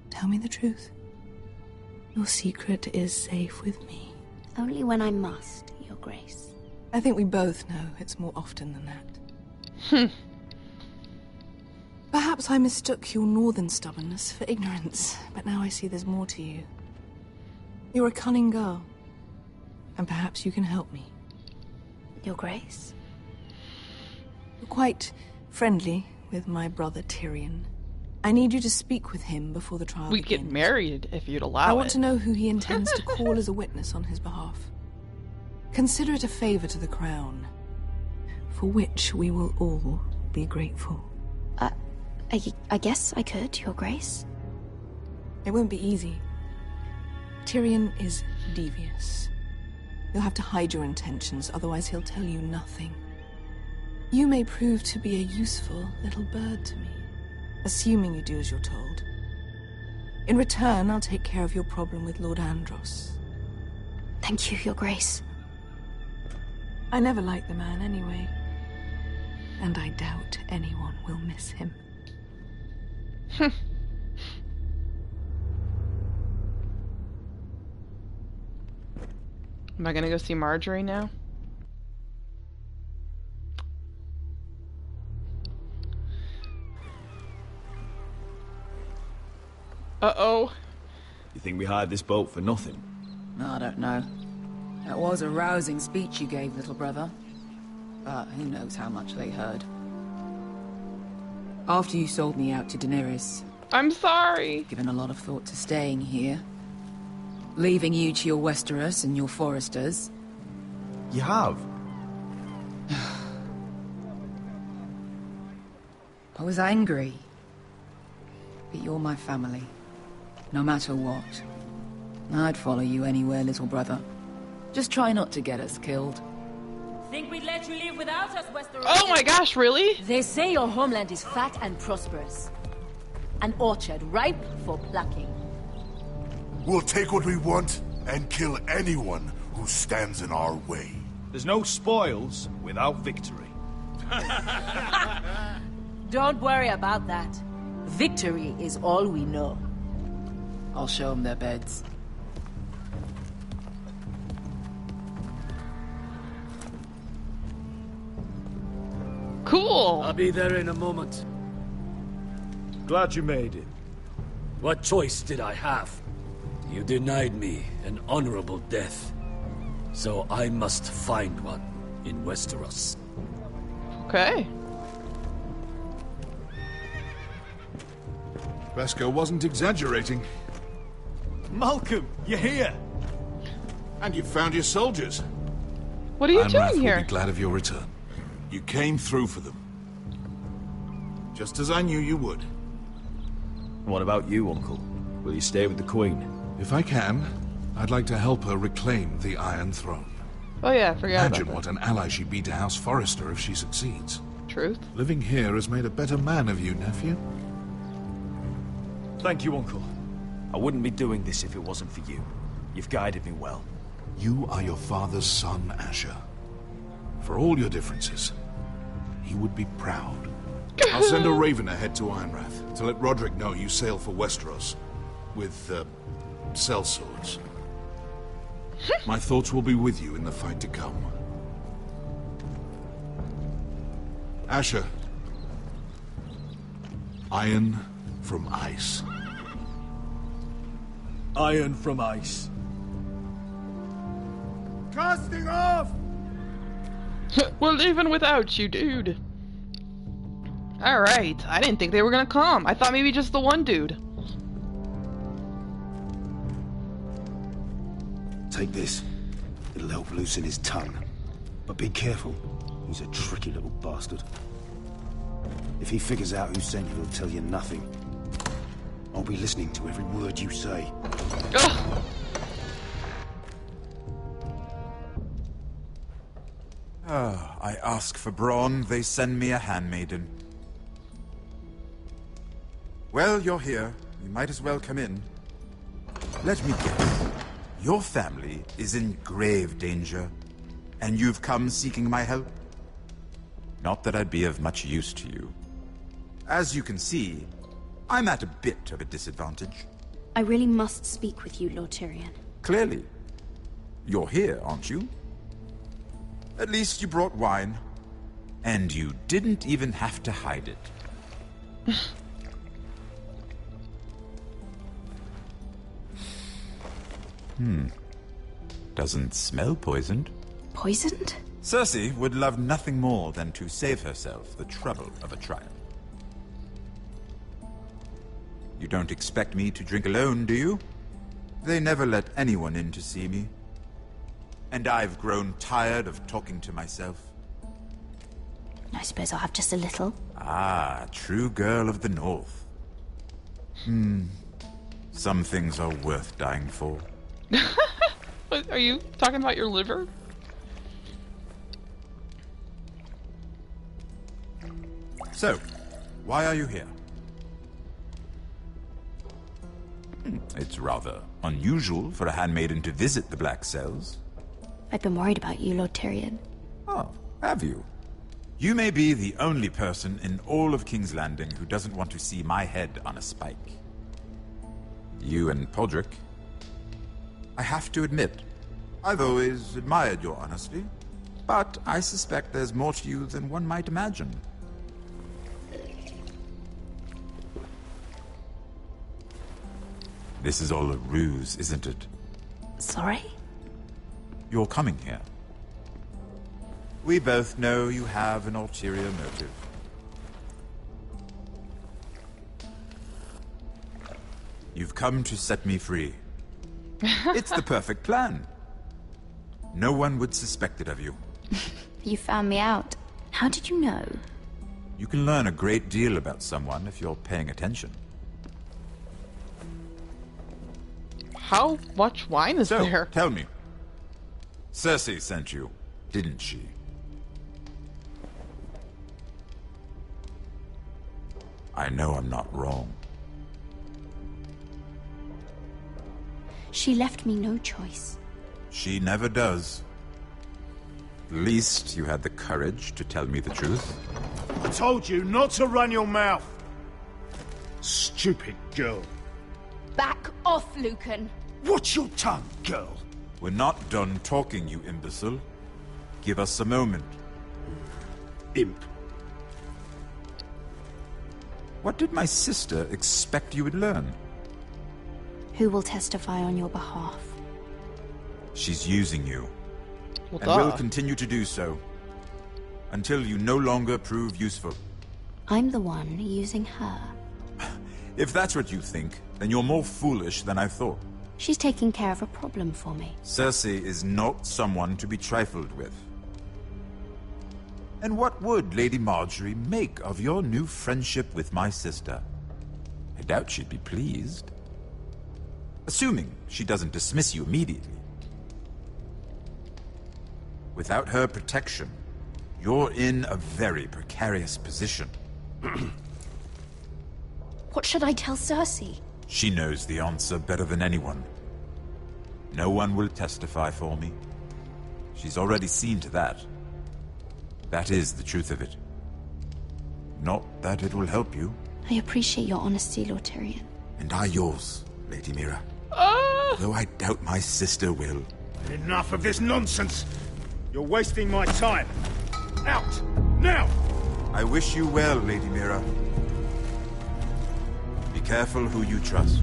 Tell me the truth. Your secret is safe with me. Only when I must, Your Grace. I think we both know it's more often than that. Perhaps I mistook your northern stubbornness for ignorance, but now I see there's more to you. You're a cunning girl, and perhaps you can help me. Your Grace? You're quite friendly with my brother Tyrion. I need you to speak with him before the trial begins. We'd get married if you'd allow it. I want to know who he intends to call as a witness on his behalf. Consider it a favor to the crown, for which we will all be grateful. I guess I could, Your Grace. It won't be easy. Tyrion is devious. You'll have to hide your intentions, otherwise he'll tell you nothing. You may prove to be a useful little bird to me, assuming you do as you're told. In return, I'll take care of your problem with Lord Andros. Thank you, Your Grace. I never liked the man anyway, and I doubt anyone will miss him. Am I gonna go see Marjorie now? Uh-oh. You think we hired this boat for nothing? I don't know. That was a rousing speech you gave, little brother. But who knows how much they heard. After you sold me out to Daenerys... I'm sorry. Given a lot of thought to staying here. Leaving you to your Westeros and your Foresters. You have? I was angry. But you're my family. No matter what. I'd follow you anywhere, little brother. Just try not to get us killed. Think we'd let you live without us, Westeros? Oh my gosh, really? They say your homeland is fat and prosperous. An orchard ripe for plucking. We'll take what we want and kill anyone who stands in our way. There's no spoils without victory. Don't worry about that. Victory is all we know. I'll show them their beds. Cool. I'll be there in a moment. Glad you made it. What choice did I have? You denied me an honorable death. So I must find one in Westeros. Okay. Vesco wasn't exaggerating. Malcolm, you're here! And you've found your soldiers. What are you Amrath doing here? will be glad of your return. You came through for them. Just as I knew you would. What about you, Uncle? Will you stay with the Queen? If I can, I'd like to help her reclaim the Iron Throne. Oh yeah, forgot Imagine about what an ally she'd be to House Forrester if she succeeds. Truth. Living here has made a better man of you, nephew. Thank you, Uncle. I wouldn't be doing this if it wasn't for you. You've guided me well. You are your father's son, Asher. For all your differences, he would be proud. I'll send a raven ahead to Ironrath to let Roderick know you sail for Westeros with, sellswords. My thoughts will be with you in the fight to come. Asher. Iron from ice. Iron from ice. Casting off! We're leaving without you, dude. Alright, I didn't think they were gonna come. I thought maybe just the one dude. Take this. It'll help loosen his tongue. But be careful. He's a tricky little bastard. If he figures out who sent you, he'll tell you nothing. I'll be listening to every word you say. Ugh. I ask for brawn, they send me a handmaiden. Well, you're here. You might as well come in. Let me guess. Your family is in grave danger, and you've come seeking my help? Not that I'd be of much use to you. As you can see, I'm at a bit of a disadvantage. I really must speak with you, Lord Tyrion. Clearly. You're here, aren't you? At least you brought wine. And you didn't even have to hide it. Doesn't smell poisoned. Poisoned? Cersei would love nothing more than to save herself the trouble of a trial. You don't expect me to drink alone, do you? They never let anyone in to see me. And I've grown tired of talking to myself. I suppose I'll have just a little. Ah, true girl of the North. Some things are worth dying for. Are you talking about your liver? So, why are you here? It's rather unusual for a handmaiden to visit the Black Cells. I've been worried about you, Lord Tyrion. Oh, have you? You may be the only person in all of King's Landing who doesn't want to see my head on a spike. You and Podrick. I have to admit, I've always admired your honesty, but I suspect there's more to you than one might imagine. This is all a ruse, isn't it? Sorry? You're coming here. We both know you have an ulterior motive. You've come to set me free. It's the perfect plan. No one would suspect it of you. You found me out. How did you know? You can learn a great deal about someone if you're paying attention. How much wine is there? Tell me. Cersei sent you, didn't she? I know I'm not wrong. She left me no choice. She never does. At least you had the courage to tell me the truth. I told you not to run your mouth. Stupid girl. Back off, Lucan. Watch your tongue, girl. We're not done talking, you imbecile. Give us a moment. Imp. What did my sister expect you would learn? Who will testify on your behalf? She's using you. Well, and will continue to do so. Until you no longer prove useful. I'm the one using her. If that's what you think, then you're more foolish than I thought. She's taking care of a problem for me. Cersei is not someone to be trifled with. And what would Lady Marjorie make of your new friendship with my sister? I doubt she'd be pleased. Assuming she doesn't dismiss you immediately. Without her protection, you're in a very precarious position. What should I tell Cersei? She knows the answer better than anyone. No one will testify for me. She's already seen to that. That is the truth of it. Not that it will help you. I appreciate your honesty, Lord Tyrion. And I yours, Lady Mira. Though I doubt my sister will. Enough of this nonsense. You're wasting my time. Out! Now! I wish you well, Lady Mira. Be careful who you trust.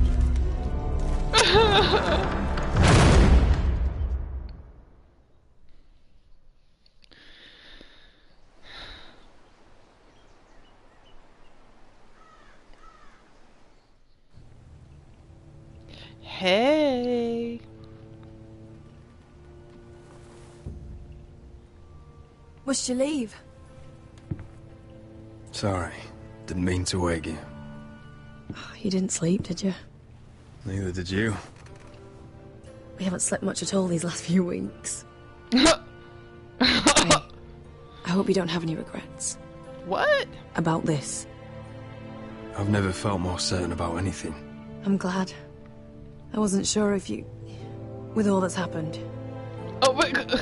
Hey. Must you leave? Sorry. Didn't mean to wake you. You didn't sleep, did you? Neither did you. We haven't slept much at all these last few weeks. I hope you don't have any regrets. What? About this. I've never felt more certain about anything. I'm glad. I wasn't sure if you... with all that's happened. Oh my god.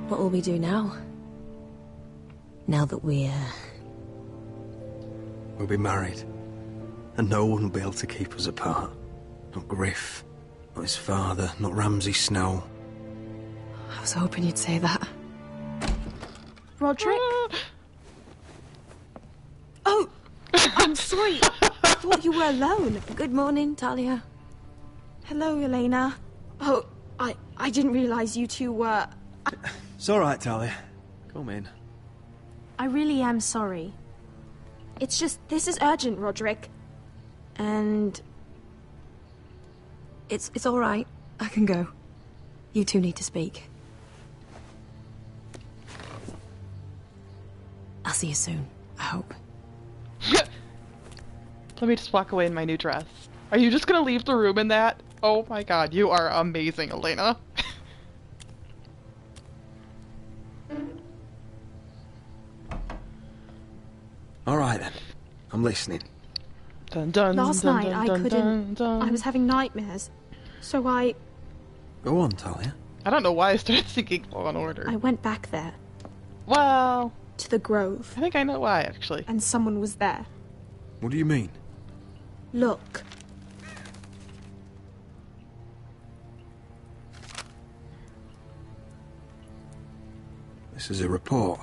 What will we do now? Now that we're... We'll be married. And no one will be able to keep us apart. Not Griff, not his father, not Ramsay Snow. I was hoping you'd say that. Roderick? Oh! I'm sorry. I thought you were alone. Good morning, Talia. Hello, Elena. Oh, I didn't realize you two were... It's all right, Talia. Come in. I really am sorry. It's just, this is urgent, Roderick. And... It's all right. I can go. You two need to speak. I'll see you soon, I hope. Let me just walk away in my new dress. Are you just gonna leave the room in that? Oh my god, you are amazing, Elena. All right, then. I'm listening. Dun, dun, Last dun, night dun, I dun, couldn't... dun, dun. I was having nightmares. So I Go on, Talia. I don't know why I started thinking Law and Order. went back there. Well... To the Grove. I think I know why, actually. And someone was there. What do you mean? Look. This is a report.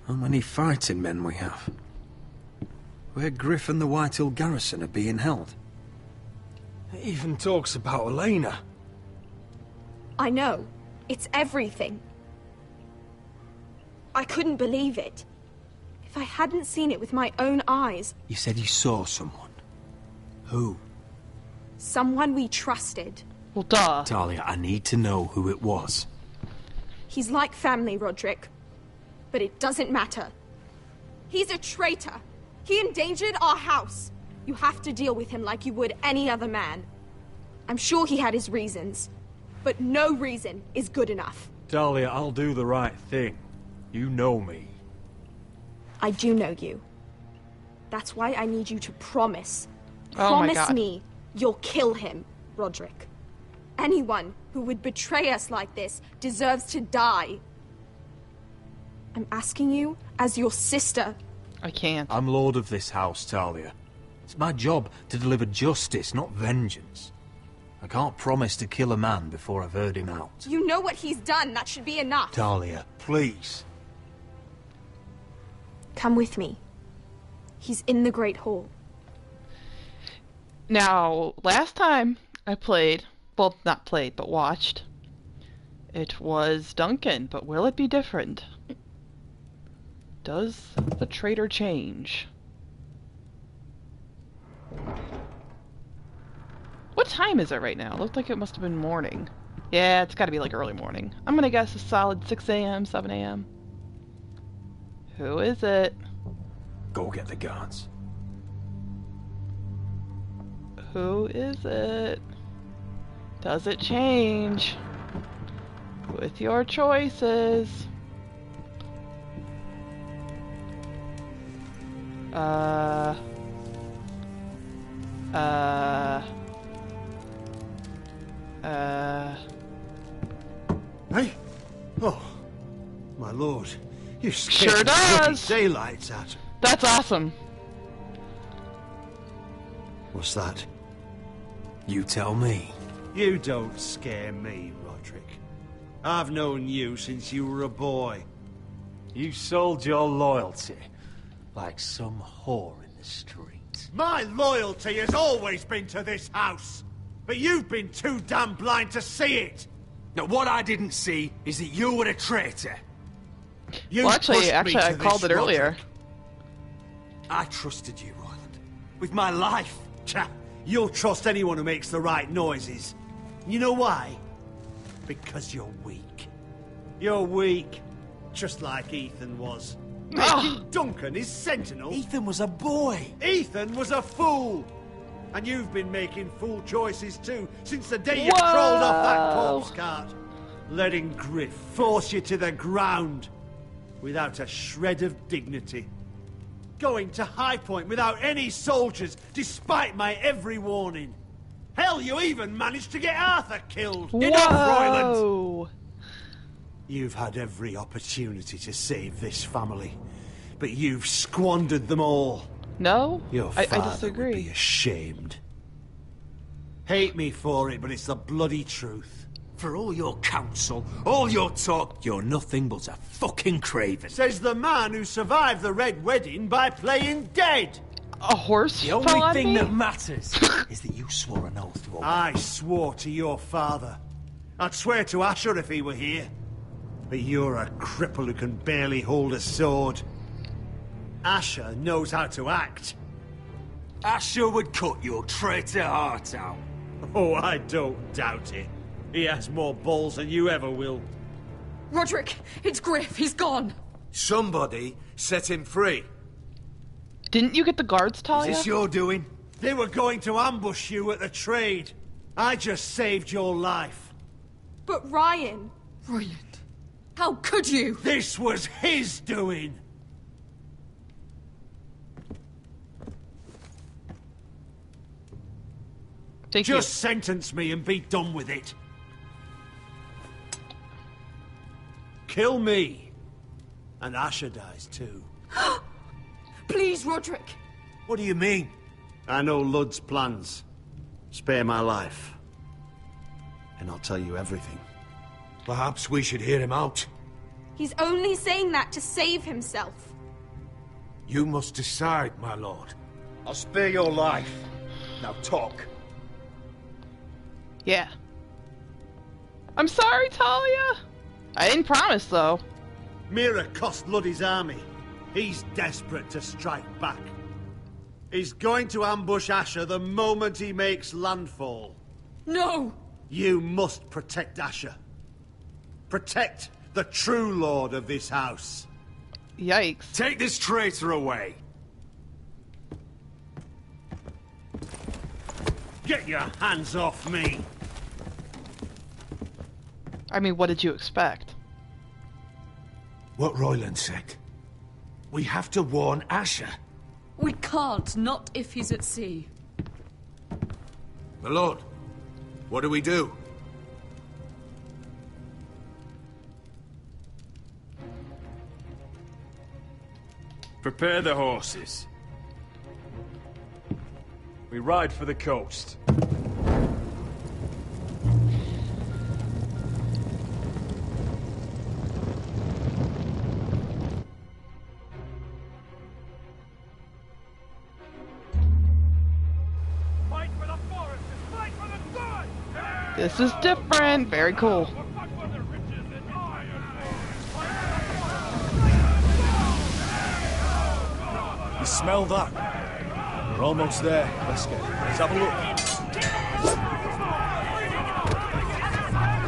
How many fighting men we have? Where Griff and the Whitehill garrison are being held. It even talks about Elena. I know. It's everything. I couldn't believe it. If I hadn't seen it with my own eyes... You said you saw someone. Who? Someone we trusted. Well, duh. Talia, I need to know who it was. He's like family, Roderick. But it doesn't matter. He's a traitor. He endangered our house. You have to deal with him like you would any other man. I'm sure he had his reasons. But no reason is good enough. Talia, I'll do the right thing. You know me. I do know you. That's why I need you to promise. Oh my Promise God. me you'll kill him, Roderick. Anyone who would betray us like this deserves to die. I'm asking you as your sister. I can't. I'm lord of this house, Talia. It's my job to deliver justice, not vengeance. I can't promise to kill a man before I've heard him out. You know what he's done. That should be enough. Talia, please. Come with me. He's in the Great Hall. Now, last time I played, well, not played, but watched, it was Duncan, but will it be different? Does the traitor change? What time is it right now? It looked like it must have been morning. Yeah, it's gotta be like early morning. I'm gonna guess a solid 6 a.m., 7 a.m. Who is it? Go get the guards. Who is it? Does it change with your choices? Hey? Oh, my lord. You scared Sure the bloody does. daylights out of... That's awesome. What's that? You tell me. You don't scare me, Roderick. I've known you since you were a boy. You sold your loyalty like some whore in the street. My loyalty has always been to this house. But you've been too damn blind to see it. Now, what I didn't see is that you were a traitor. You Well, actually, pushed me I to called this, it earlier. Roderick. I trusted you, Roland. With my life. Cha, you'll trust anyone who makes the right noises. You know why? Because you're weak. You're weak. Just like Ethan was. Making Duncan his sentinel. Ethan was a boy. Ethan was a fool. And you've been making fool choices too, since the day you Whoa. crawled off that corpse cart. Letting Griff force you to the ground. Without a shred of dignity. Going to High Point without any soldiers, despite my every warning. Hell, you even managed to get Arthur killed. Enough, Royland! Whoa! You've had every opportunity to save this family, but you've squandered them all. No? Your I father disagree. would be ashamed. Hate me for it, but it's the bloody truth. For all your counsel, all your talk, you're nothing but a fucking craven. Says the man who survived the Red Wedding by playing dead. A horse The fell only on thing me? that matters is that you swore an oath to obey. I swore to your father. I'd swear to Asher if he were here. But you're a cripple who can barely hold a sword. Asher knows how to act. Asher would cut your traitor heart out. Oh, I don't doubt it. He has more balls than you ever will. Roderick, it's Griff. He's gone. Somebody set him free. Didn't you get the guards, Talia? Is this your doing? They were going to ambush you at the trade. I just saved your life. But Ryan... Roland, how could you? This was his doing. Thank Just you. sentence me and be done with it. Kill me. And Asher dies too. Please, Roderick. What do you mean? I know Lud's plans. Spare my life. And I'll tell you everything. Perhaps we should hear him out. He's only saying that to save himself. You must decide, my lord. I'll spare your life. Now talk. Yeah. I'm sorry, Talia. I didn't promise, though. Mira cost Luddy's army. He's desperate to strike back. He's going to ambush Asher the moment he makes landfall. No! You must protect Asher. Protect the true lord of this house. Yikes. Take this traitor away. Get your hands off me. I mean, what did you expect? What Royland said. We have to warn Asher. We can't, not if he's at sea. My lord, what do we do? Prepare the horses. We ride for the coast. This is different. Very cool. You smell that? We're almost there. Let's have a look.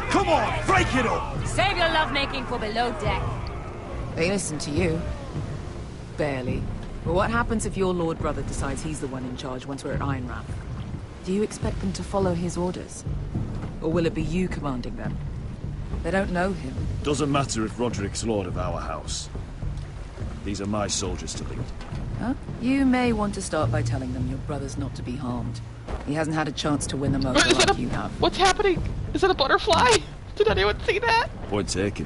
Come on, break it up! Save your lovemaking for below deck. They listen to you. Barely. But what happens if your lord brother decides he's the one in charge once we're at Iron Ram? Do you expect them to follow his orders? Or will it be you commanding them? They don't know him. Doesn't matter if Roderick's lord of our house. These are my soldiers to lead. Huh? You may want to start by telling them your brother's not to be harmed. He hasn't had a chance to win them over like you have. What's happening? Is it a butterfly? Did anyone see that? Point taken.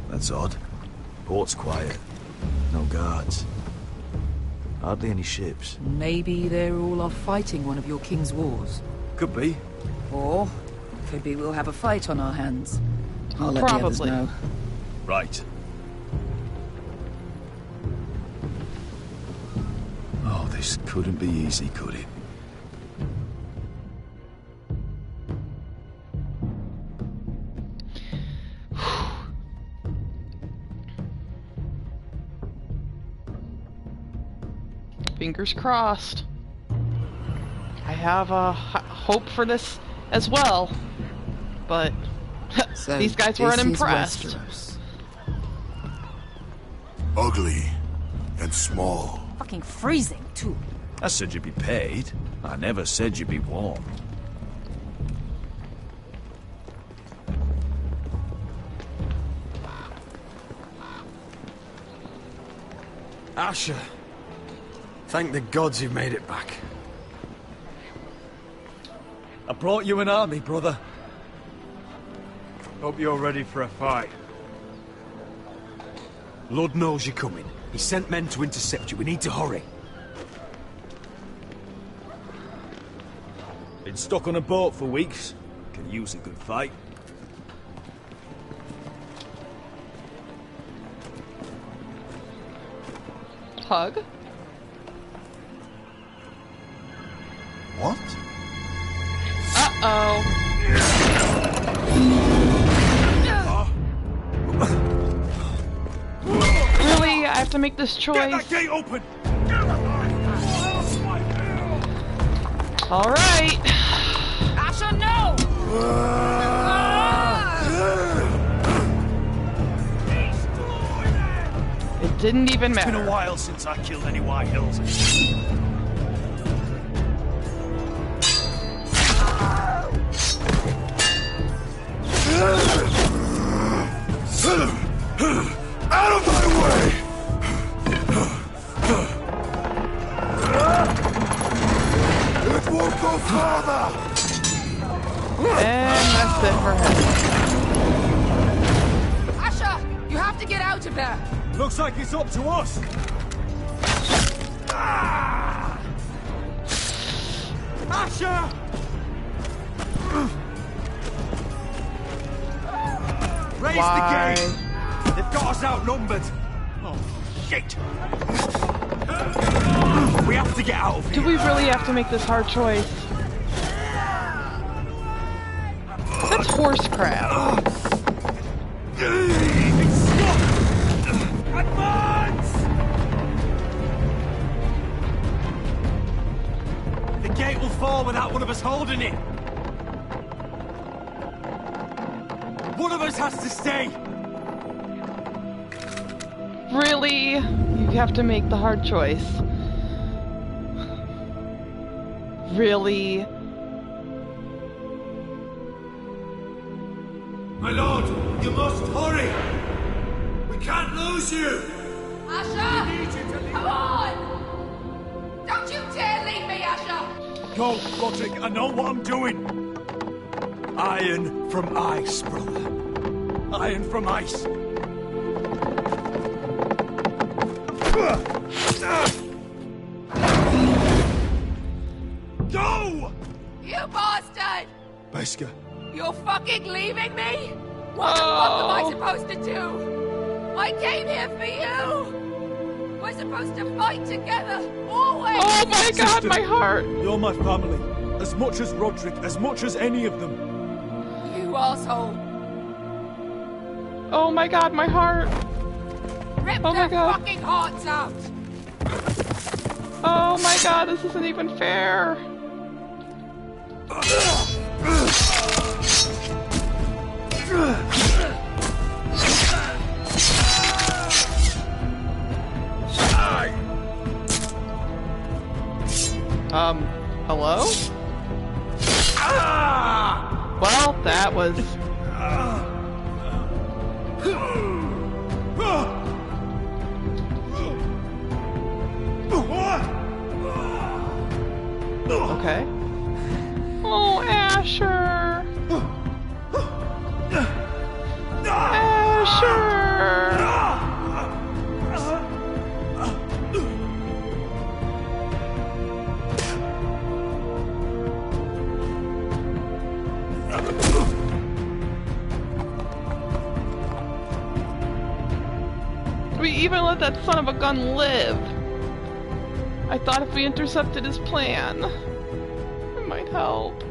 That's odd. Port's quiet. No guards. Hardly any ships. Maybe they're all off fighting one of your king's wars. Could be. Or could be we'll have a fight on our hands. I'll let the others know. Right. Oh, this couldn't be easy, could it? Fingers crossed. I have a hope for this as well, but so these guys were unimpressed. Ugly and small. Fucking freezing, too. I said you'd be paid. I never said you'd be warm. Asher. Thank the gods you've made it back. I brought you an army, brother. Hope you're ready for a fight. Lord knows you're coming. He sent men to intercept you. We need to hurry. Been stuck on a boat for weeks. Can use a good fight. Hug? What? Uh-oh. Really? I have to make this choice? Get that gate open! All right. Asher, no! It didn't even matter. It's been a while since I killed any White Hills. Out of my way! It won't go farther! And that's it for him. Asher, you have to get out of there. Looks like it's up to us. Asher! Raise the gate! They've got us outnumbered. Oh, shit! We have to get out of here. Do we really have to make this hard choice? That's horse crap. It's stuck! Advance! The gate will fall without one of us holding it. One of us has to stay. Really? You have to make the hard choice. Really? My lord, you must hurry! We can't lose you! Asher! Come on! Don't you dare leave me, Asher! Go, Roderick, I know what I'm doing! Iron from ice, brother. Iron from ice. Go! You bastard! Beskha. You're fucking leaving me? What the fuck am I supposed to do? I came here for you! We're supposed to fight together, always! Oh my god, Sister, my heart! You're my family. As much as Roderick, as much as any of them. You asshole! Oh my god, my heart! Rip Oh my their god. fucking hearts out! Oh my god, this isn't even fair! Hello? Well, that was... Okay. Oh, Asher! Asher! We even let that son of a gun live. I thought if we intercepted his plan, it might help.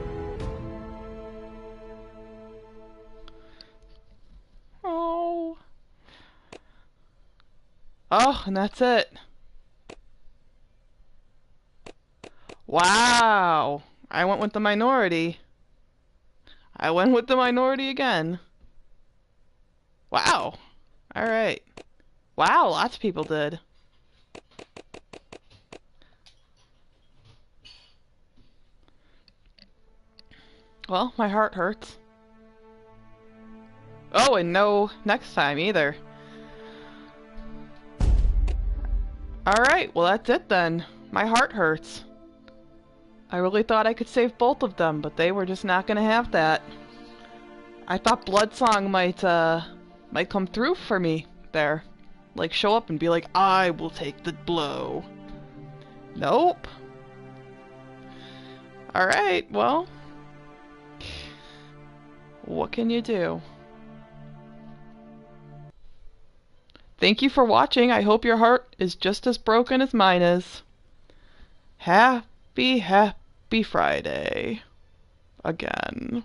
Oh. Oh, and that's it. Wow. I went with the minority. I went with the minority again. Wow. Alright. Wow, lots of people did. Well, my heart hurts. Oh, and no next time either. Alright, well that's it then. My heart hurts. I really thought I could save both of them, but they were just not gonna have that. I thought Bloodsong might come through for me there. Like, show up and be like, I will take the blow. Nope. Alright, well. What can you do? Thank you for watching. I hope your heart is just as broken as mine is. Happy Friday. Again.